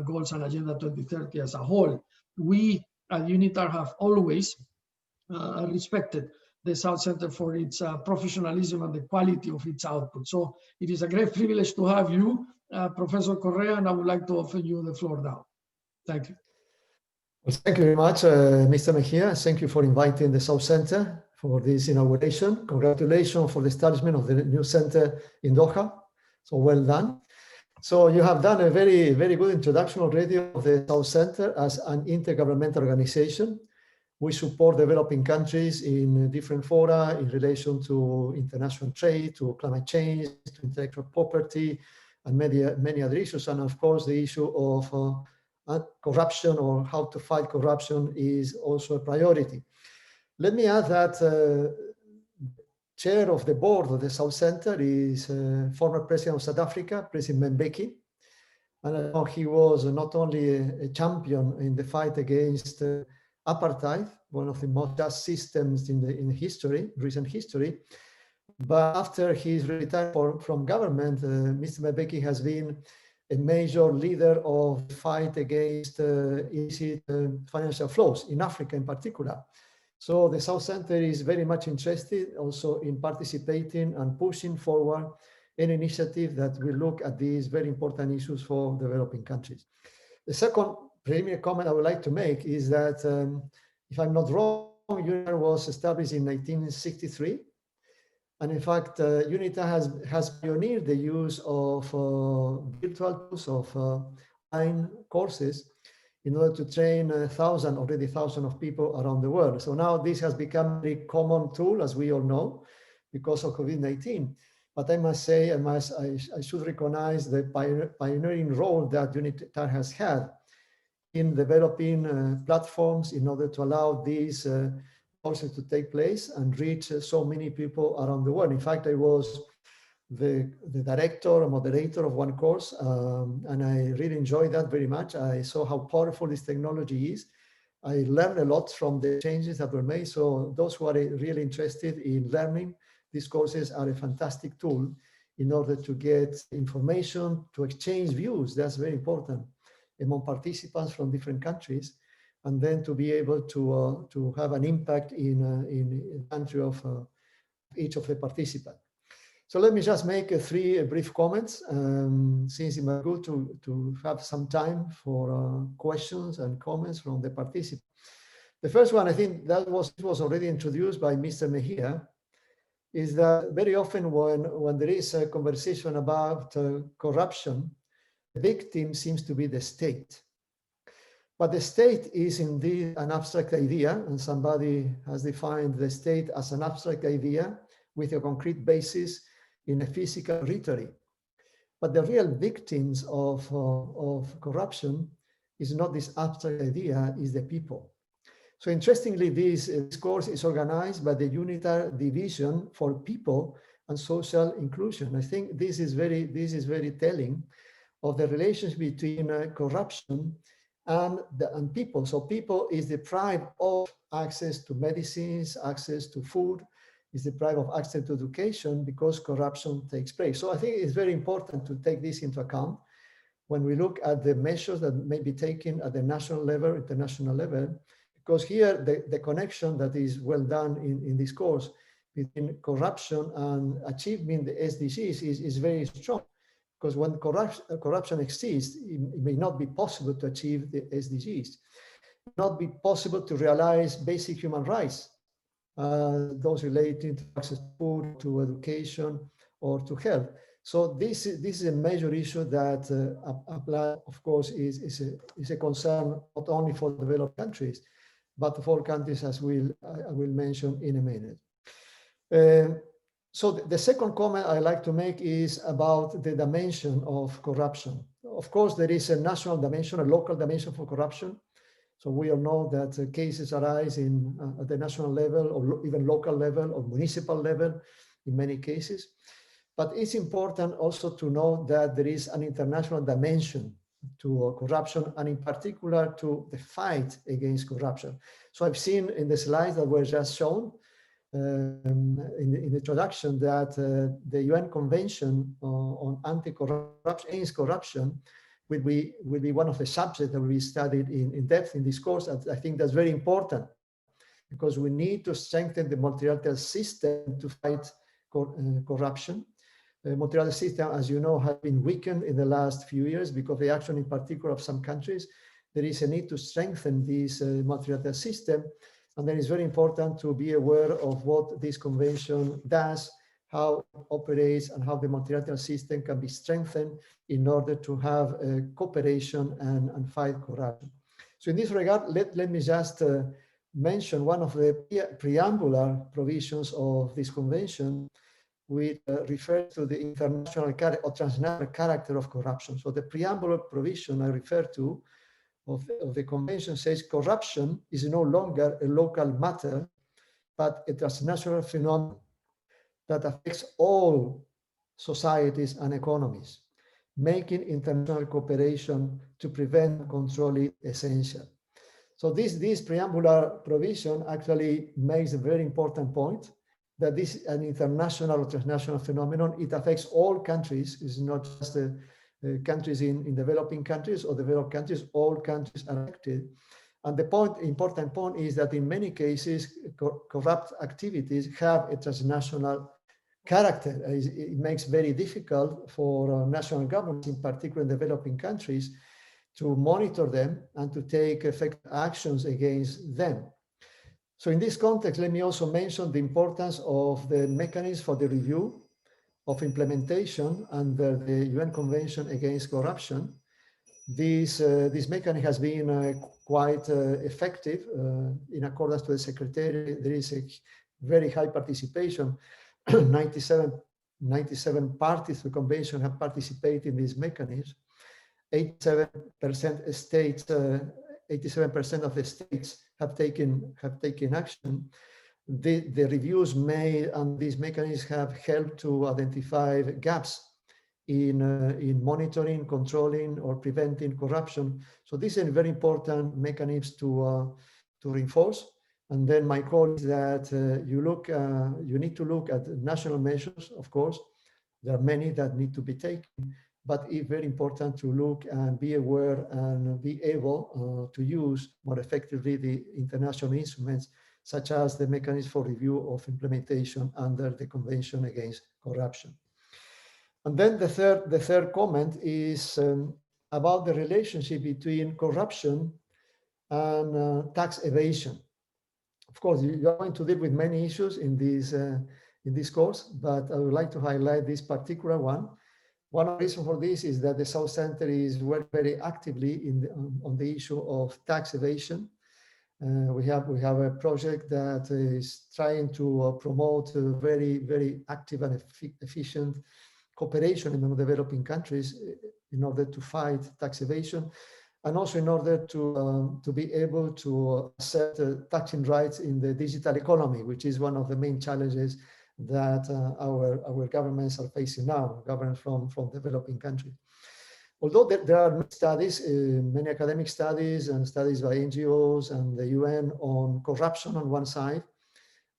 Goals and Agenda 2030 as a whole. We at UNITAR have always respected the South Center for its professionalism and the quality of its output. So it is a great privilege to have you, Professor Correa, and I would like to offer you the floor now. Thank you. Well, thank you very much, Mr. Mejia. Thank you for inviting the South Center for this inauguration. Congratulations for the establishment of the new center in Doha. So well done. So you have done a very, very good introduction already of the South Center as an intergovernmental organization. We support developing countries in different fora in relation to international trade, to climate change, to intellectual property, and many other issues. And of course, the issue of corruption, or how to fight corruption, is also a priority. Let me add that chair of the board of the South Center is former president of South Africa, President Mbeki. And he was not only a champion in the fight against apartheid, one of the most just systems in history, recent history, but after his retirement from government, Mr. Mbeki has been a major leader of the fight against illicit financial flows in Africa in particular. So the South Center is very much interested also in participating and pushing forward an initiative that will look at these very important issues for developing countries. The second preliminary comment I would like to make is that, if I'm not wrong, UNITAR was established in 1963. And in fact, UNITAR has pioneered the use of virtual tools, of online courses, in order to train already thousands of people around the world. So now this has become a common tool, as we all know, because of COVID-19. But I must say, I should recognize the pioneering role that UNITAR has had in developing platforms in order to allow these courses to take place and reach so many people around the world. In fact, I was the director or moderator of one course, and I really enjoyed that very much. I saw how powerful this technology is. I learned a lot from the changes that were made. So those who are really interested in learning, these courses are a fantastic tool in order to get information, to exchange views. That's very important among participants from different countries, and then to be able to have an impact in the country of each of the participants. So let me just make 3 brief comments, since it might be good to have some time for questions and comments from the participants. The first one, I think that was already introduced by Mr. Mejia, is that very often when there is a conversation about corruption, the victim seems to be the state. But the state is indeed an abstract idea, and somebody has defined the state as an abstract idea with a concrete basis in a physical rhetoric. But the real victims of corruption is not this abstract idea, is the people. So interestingly, this course is organized by the Unitary Division for People and Social Inclusion. I think this is very telling of the relations between corruption and people. So people is deprived of access to medicines, access to food, is deprived of access to education because corruption takes place. So I think it's very important to take this into account when we look at the measures that may be taken at the national level, international level, because here the connection that is well done in this course between corruption and achieving the SDGs is very strong. Because when corruption exists, it may not be possible to achieve the SDGs. It may not be possible to realize basic human rights, those relating to access to food, to education, or to health. So this is a major issue that of course, is a concern not only for developed countries, but for countries, as I will mention in a minute. So the second comment I like to make is about the dimension of corruption. Of course, there is a national dimension, a local dimension for corruption. So we all know that cases arise at the national level or even local level or municipal level in many cases. But it's important also to know that there is an international dimension to corruption, and in particular to the fight against corruption. So I've seen in the slides that were just shown in the introduction that the UN Convention on Anti-Corruption, against corruption, will be one of the subjects that will be studied in depth in this course. I think that's very important because we need to strengthen the multilateral system to fight corruption. The multilateral system, as you know, has been weakened in the last few years because of the action in particular of some countries. There is a need to strengthen this multilateral system. And then it's very important to be aware of what this convention does, how it operates, and how the multilateral system can be strengthened in order to have cooperation and fight corruption. So in this regard, let me just mention one of the preambular provisions of this convention, which refers to the international or transnational character of corruption. So the preambular provision I refer to of the convention says corruption is no longer a local matter, but a transnational phenomenon that affects all societies and economies, making international cooperation to prevent and control it essential. So this preambular provision actually makes a very important point that this is an international or transnational phenomenon. It affects all countries. It's not just countries in developing countries or developed countries, all countries are affected. And the important point is that in many cases, corrupt activities have a transnational character. It makes very difficult for national governments, in particular in developing countries, to monitor them and to take effective actions against them. So in this context, let me also mention the importance of the mechanism for the review of implementation under the UN Convention Against Corruption. This mechanism has been quite effective. In accordance to the Secretary, there is a very high participation. 97 parties to the convention have participated in this mechanism. 87% states, 87% of the states have taken action. The reviews made on these mechanisms have helped to identify gaps in monitoring, controlling, or preventing corruption. So this is a very important mechanism to reinforce. And then my call is that you need to look at national measures. Of course, there are many that need to be taken, but it's very important to look and be aware and be able to use more effectively the international instruments, such as the mechanism for review of implementation under the Convention Against Corruption. And then the third comment is about the relationship between corruption and tax evasion. Of course, you're going to deal with many issues in this course, but I would like to highlight this particular one. One of the reasons for this is that the South Center is working very actively on the issue of tax evasion. We have a project that is trying to promote very, very active and efficient cooperation among developing countries in order to fight tax evasion, and also in order to be able to assert taxing rights in the digital economy, which is one of the main challenges that our governments are facing now, governments from developing countries. Although there are studies, many academic studies and studies by NGOs and the UN on corruption on one side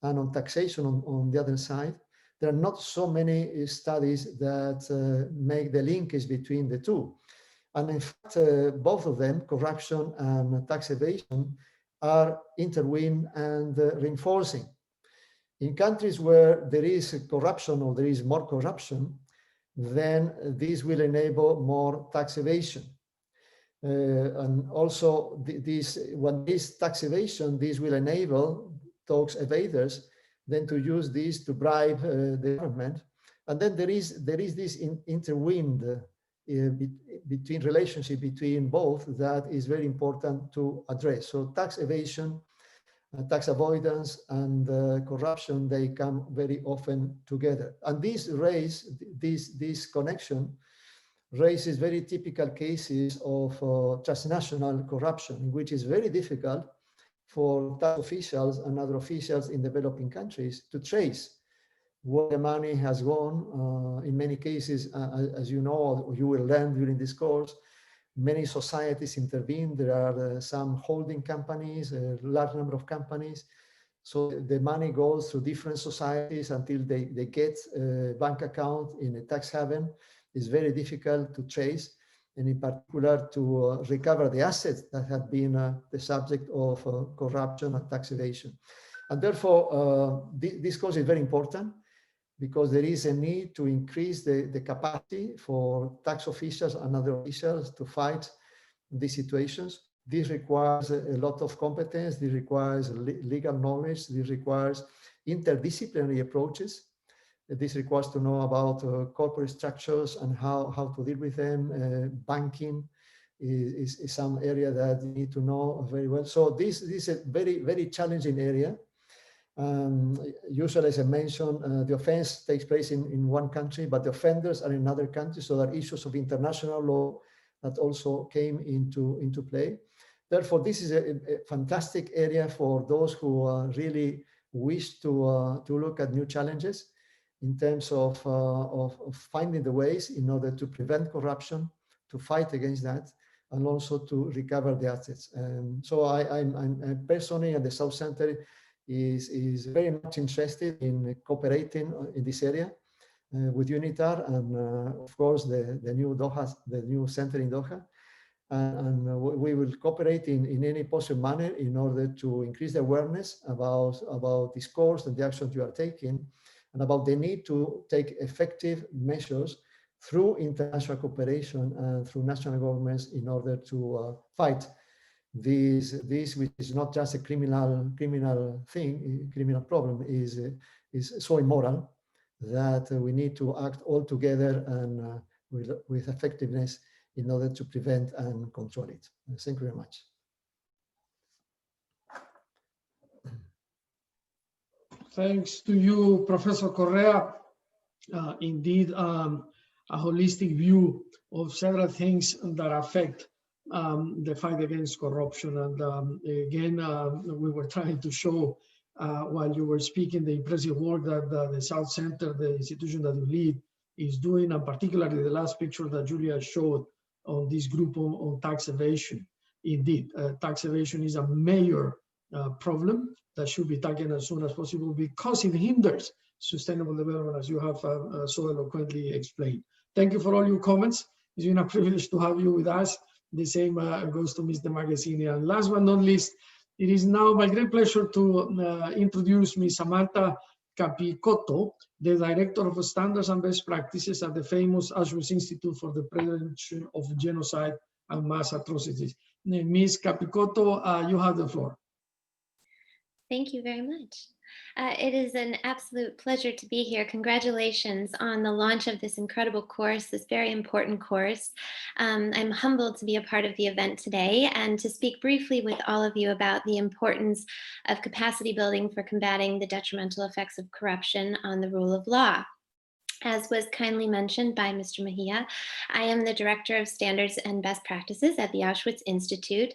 and on taxation on the other side, there are not so many studies that make the linkage between the two. And in fact, both of them, corruption and tax evasion, are intertwined and reinforcing. In countries where there is corruption or there is more corruption, then this will enable more tax evasion. And also when this tax evasion, this will enable tax evaders then to use this to bribe the government. And then there is this intertwined between relationship between both that is very important to address. So tax evasion, tax avoidance, and corruption, they come very often together. And this connection raises very typical cases of transnational corruption, which is very difficult for tax officials and other officials in developing countries to trace where the money has gone. In many cases, as you know, or you will learn during this course, many societies intervene. There are some holding companies, a large number of companies. So the money goes through different societies until they get a bank account in a tax haven. It's very difficult to trace, and in particular to recover the assets that have been the subject of corruption and tax evasion. And therefore, this course is very important, because there is a need to increase the capacity for tax officials and other officials to fight these situations. This requires a lot of competence, this requires legal knowledge, this requires interdisciplinary approaches. This requires to know about corporate structures and how to deal with them. Banking is some area that you need to know very well. So this is a very, very challenging area. Usually, as I mentioned, the offense takes place in one country, but the offenders are in another country. So there are issues of international law that also came into play. Therefore, this is a fantastic area for those who really wish to look at new challenges in terms of finding the ways in order to prevent corruption, to fight against that, and also to recover the assets. So I'm personally at the South Center is very much interested in cooperating in this area with UNITAR and of course the new center in Doha, and we will cooperate in any possible manner in order to increase the awareness about this course and the actions you are taking, and about the need to take effective measures through international cooperation and through national governments in order to fight this, which is not just a criminal thing, criminal problem, is so immoral that we need to act all together and with effectiveness in order to prevent and control it. Thank you very much. Thanks to you, Professor Correa. Indeed, a holistic view of several things that affect the fight against corruption. And again, we were trying to show while you were speaking the impressive work that the South Center, the institution that you lead, is doing, and particularly the last picture that Julia showed on this group on tax evasion. Indeed, tax evasion is a major problem that should be tackled as soon as possible, because it hinders sustainable development, as you have so eloquently explained. Thank you for all your comments. It's been a privilege to have you with us. The same goes to Mr. Magazzini. And last but not least, it is now my great pleasure to introduce Ms. Samantha Capicotto, the Director of Standards and Best Practices at the famous Ashworth Institute for the Prevention of Genocide and Mass Atrocities. Ms. Capicotto, you have the floor. Thank you very much. It is an absolute pleasure to be here. Congratulations on the launch of this incredible course, this very important course. I'm humbled to be a part of the event today and to speak briefly with all of you about the importance of capacity building for combating the detrimental effects of corruption on the rule of law. As was kindly mentioned by Mr. Mejia, I am the Director of Standards and Best Practices at the Auschwitz Institute.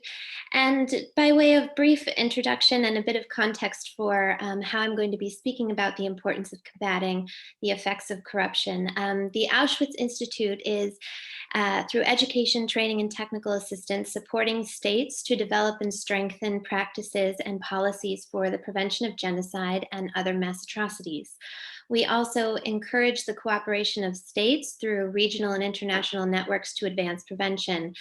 And by way of brief introduction and a bit of context for how I'm going to be speaking about the importance of combating the effects of corruption, the Auschwitz Institute is, through education, training, and technical assistance, supporting states to develop and strengthen practices and policies for the prevention of genocide and other mass atrocities. We also encourage the cooperation of states through regional and international networks to advance prevention.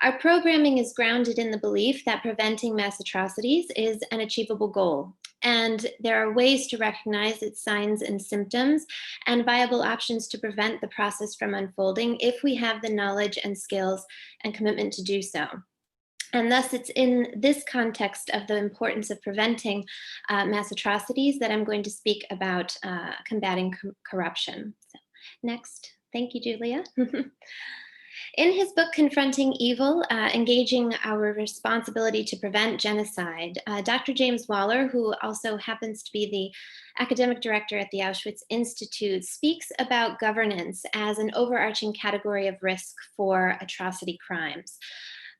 Our programming is grounded in the belief that preventing mass atrocities is an achievable goal, and there are ways to recognize its signs and symptoms and viable options to prevent the process from unfolding if we have the knowledge and skills and commitment to do so. And thus, it's in this context of the importance of preventing mass atrocities that I'm going to speak about combating corruption. So, next. Thank you, Julia. In his book, Confronting Evil, Engaging Our Responsibility to Prevent Genocide, Dr. James Waller, who also happens to be the academic director at the Auschwitz Institute, speaks about governance as an overarching category of risk for atrocity crimes.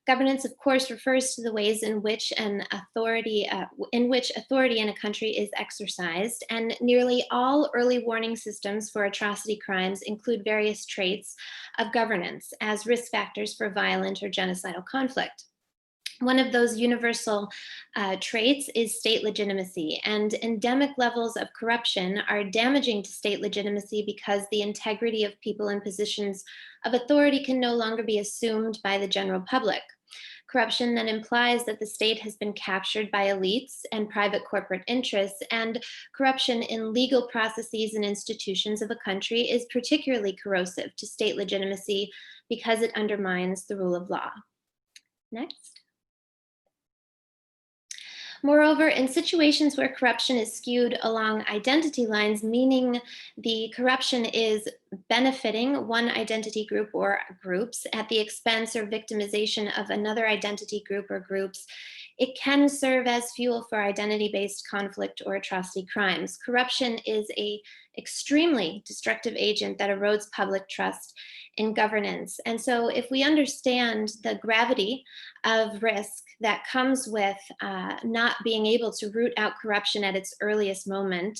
Governance, of course, refers to the ways in which authority in a country is exercised, and nearly all early warning systems for atrocity crimes include various traits of governance as risk factors for violent or genocidal conflict. One of those universal traits is state legitimacy, and endemic levels of corruption are damaging to state legitimacy because the integrity of people in positions of authority can no longer be assumed by the general public. Corruption then implies that the state has been captured by elites and private corporate interests, and corruption in legal processes and institutions of a country is particularly corrosive to state legitimacy because it undermines the rule of law. Next. Moreover, in situations where corruption is skewed along identity lines, meaning the corruption is benefiting one identity group or groups at the expense or victimization of another identity group or groups, it can serve as fuel for identity-based conflict or atrocity crimes. Corruption is an extremely destructive agent that erodes public trust in governance. And so if we understand the gravity of risk that comes with not being able to root out corruption at its earliest moment,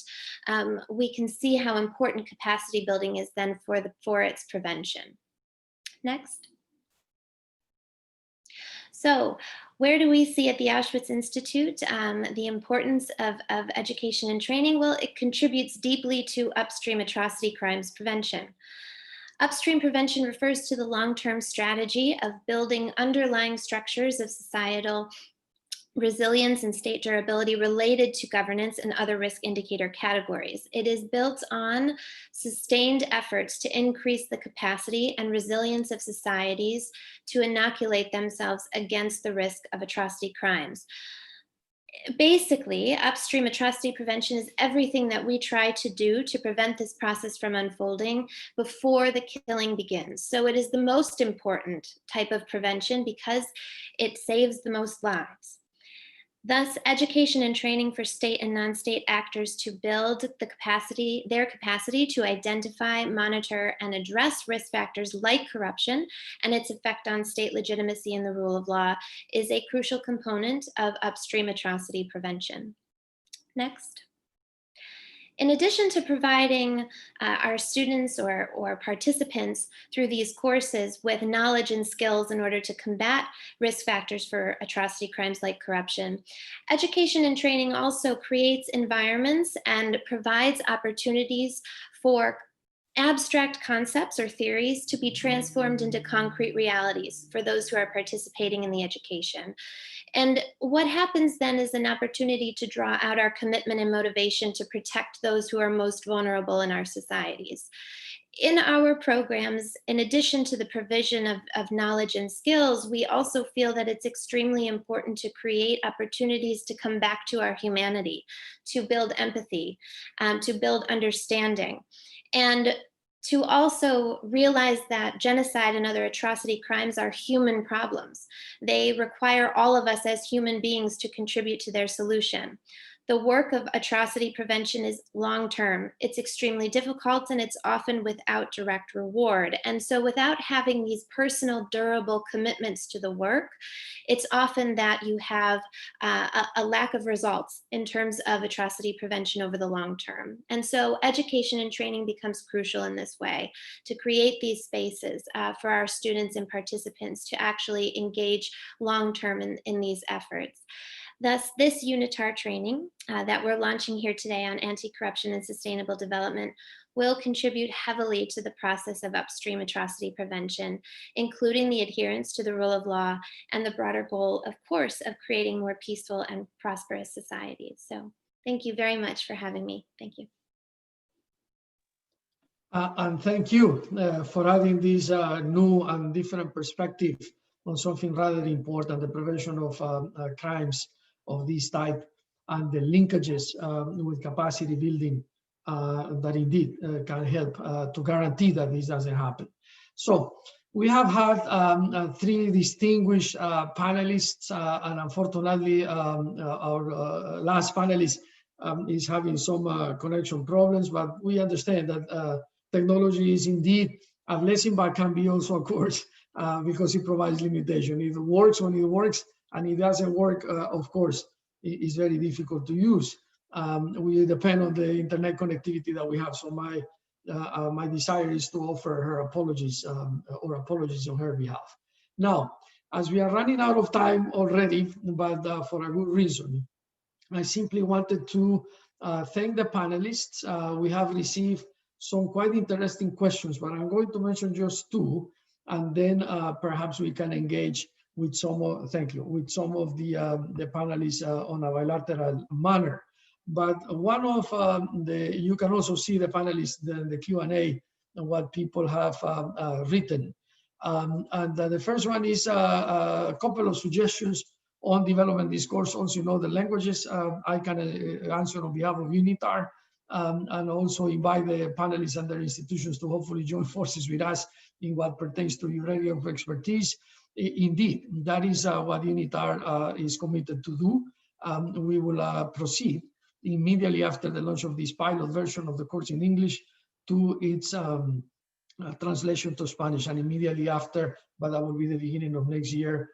we can see how important capacity building is then for its prevention. Next. So where do we see at the Auschwitz Institute the importance of education and training? Well, it contributes deeply to upstream atrocity crimes prevention. Upstream prevention refers to the long-term strategy of building underlying structures of societal resilience and state durability related to governance and other risk indicator categories. It is built on sustained efforts to increase the capacity and resilience of societies to inoculate themselves against the risk of atrocity crimes. Basically, upstream atrocity prevention is everything that we try to do to prevent this process from unfolding before the killing begins. So it is the most important type of prevention because it saves the most lives. Thus, education and training for state and non-state actors to build their capacity to identify, monitor, and address risk factors like corruption and its effect on state legitimacy and the rule of law is a crucial component of upstream atrocity prevention. Next. In addition to providing our students or participants through these courses with knowledge and skills in order to combat risk factors for atrocity crimes like corruption, education and training also creates environments and provides opportunities for abstract concepts or theories to be transformed into concrete realities for those who are participating in the education. And what happens then is an opportunity to draw out our commitment and motivation to protect those who are most vulnerable in our societies. in our programs, in addition to the provision of knowledge and skills, we also feel that it's extremely important to create opportunities to come back to our humanity, to build empathy, to build understanding, and to also realize that genocide and other atrocity crimes are human problems. They require all of us as human beings to contribute to their solution. The work of atrocity prevention is long-term. It's extremely difficult, and it's often without direct reward. And so without having these personal, durable commitments to the work, it's often that you have a lack of results in terms of atrocity prevention over the long term. And so education and training becomes crucial in this way, to create these spaces for our students and participants to actually engage long-term in these efforts. Thus, this UNITAR training that we're launching here today on anti-corruption and sustainable development will contribute heavily to the process of upstream atrocity prevention, including the adherence to the rule of law and the broader goal, of course, of creating more peaceful and prosperous societies. So thank you very much for having me. Thank you. And thank you for adding this new and different perspective on something rather important, the prevention of crimes of this type and the linkages with capacity building that indeed can help to guarantee that this doesn't happen. So we have had three distinguished panelists, and unfortunately our last panelist is having some connection problems, but we understand that technology is indeed a blessing, but can be also a curse because it provides limitation. It works when it works, and it doesn't work, of course, it's very difficult to use. We depend on the internet connectivity that we have. So my desire is to offer her apologies or apologies on her behalf. Now, as we are running out of time already, but for a good reason, I simply wanted to thank the panelists. We have received some quite interesting questions, but I'm going to mention just two, and then perhaps we can engage with some of, thank you, with some of the panelists on a bilateral manner. But one of you can also see the panelists, the Q&A, and what people have written. And the first one is a couple of suggestions on development discourse. Also, you know, the languages I can answer on behalf of UNITAR, and also invite the panelists and their institutions to hopefully join forces with us in what pertains to your area of expertise. Indeed, that is what UNITAR is committed to do. We will proceed immediately after the launch of this pilot version of the course in English to its translation to Spanish, and immediately after, but that will be the beginning of next year,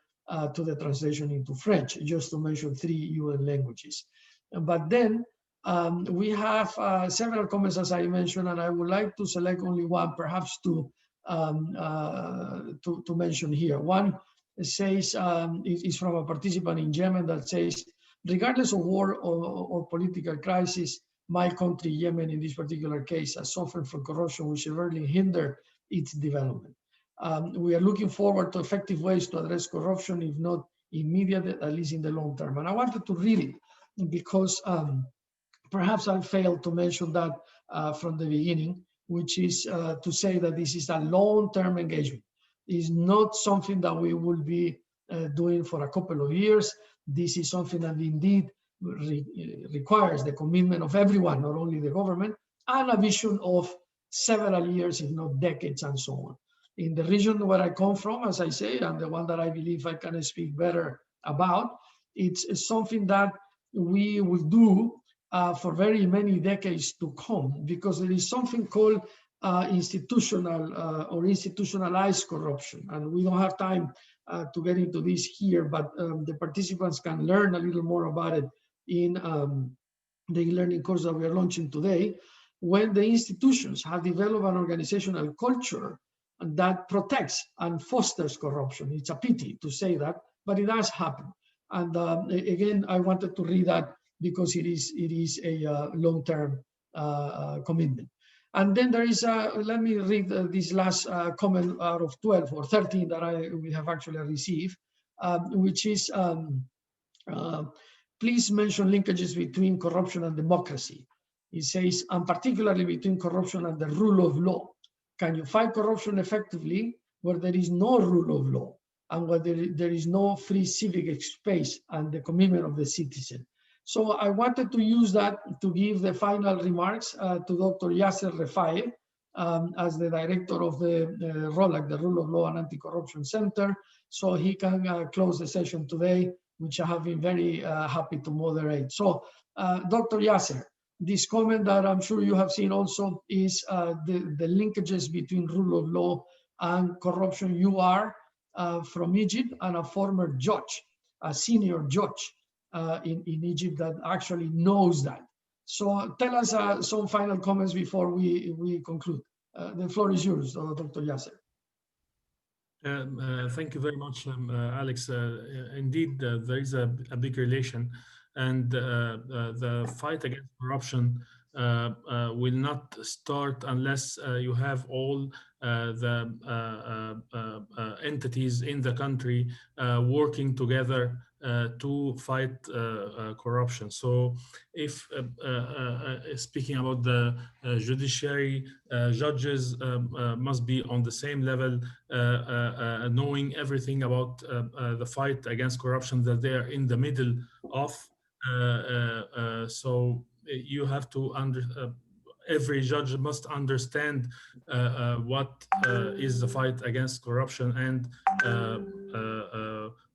to the translation into French, just to mention 3 UN languages. But then we have several comments, as I mentioned, and I would like to select only one, perhaps to mention here. One says, is from a participant in Yemen that says, regardless of war or political crisis, my country, Yemen, in this particular case, has suffered from corruption which severely hindered its development. We are looking forward to effective ways to address corruption, if not immediate, at least in the long term. And I wanted to read it because perhaps I failed to mention that from the beginning, which is to say that this is a long-term engagement. It's not something that we will be doing for a couple of years. This is something that indeed requires the commitment of everyone, not only the government, and a vision of several years, if not decades, and so on. In the region where I come from, as I say, and the one that I believe I can speak better about, it's something that we will do for very many decades to come, because there is something called institutional or institutionalized corruption. And we don't have time to get into this here, but the participants can learn a little more about it in the e-learning course that we are launching today, when the institutions have developed an organizational culture that protects and fosters corruption. It's a pity to say that, but it does happen. And again, I wanted to read that because it is a long-term commitment. And then there is, let me read this last comment out of 12 or 13 that we have actually received, which is, please mention linkages between corruption and democracy. It says, and particularly between corruption and the rule of law. Can you fight corruption effectively where there is no rule of law and where there is no free civic space and the commitment of the citizen? So I wanted to use that to give the final remarks to Dr. Yasser Refaie as the director of the ROLAC, the Rule of Law and Anti-Corruption Center, so he can close the session today, which I have been very happy to moderate. So Dr. Yasser, this comment that I'm sure you have seen also is the linkages between rule of law and corruption. You are from Egypt and a former judge, a senior judge in Egypt that actually knows that. So tell us some final comments before we conclude. The floor is yours, Dr. Yasser. Thank you very much, Alex. Indeed, there is a big relation, and the fight against corruption will not start unless you have all the entities in the country working together to fight corruption. So if speaking about the judiciary, judges must be on the same level, knowing everything about the fight against corruption that they are in the middle of. So you have to every judge must understand what is the fight against corruption and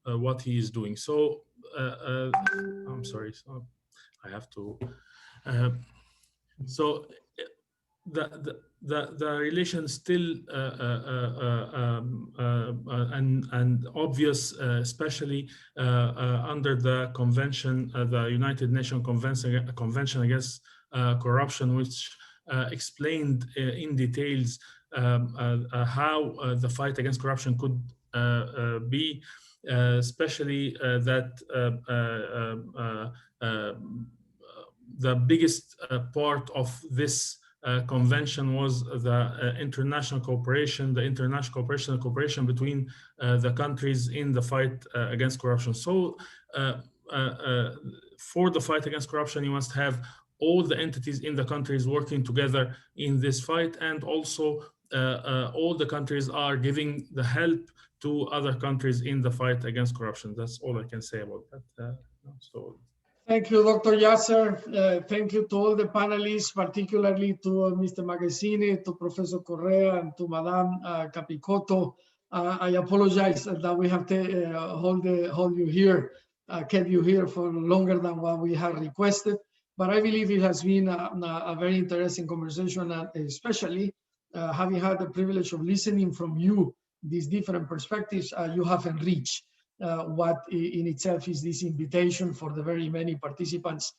what he is doing. So I'm sorry, so I have to. So the relation still and obvious, especially under the convention, the United Nations Convention Against Corruption, which explained in details how the fight against corruption could be, especially that the biggest part of this convention was the international cooperation, between the countries in the fight against corruption. So for the fight against corruption, you must have all the entities in the countries working together in this fight, and also all the countries are giving the help to other countries in the fight against corruption. That's all I can say about that. Thank you, Dr. Yasser. Thank you to all the panelists, particularly to Mr. Magazzini, to Professor Correa, and to Madame Capicotto. I apologize that we have to hold you here, kept you here for longer than what we had requested. But I believe it has been a very interesting conversation, and especially having had the privilege of listening from you, these different perspectives, you have enriched what in itself is this invitation for the very many participants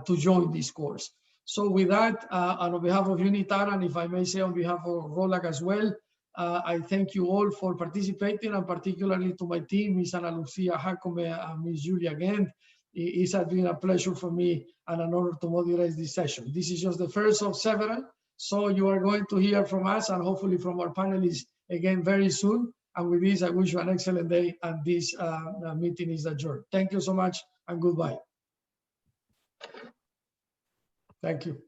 to join this course. So with that, and on behalf of UNITAR, and if I may say on behalf of ROLAC as well, I thank you all for participating, and particularly to my team, Ms. Ana Lucia Jacome and Ms. Julia Gent. It has been a pleasure for me and an honor to moderate this session. This is just the first of several, so you are going to hear from us and hopefully from our panelists again very soon. And with this, I wish you an excellent day, and this meeting is adjourned. Thank you so much, and goodbye. Thank you.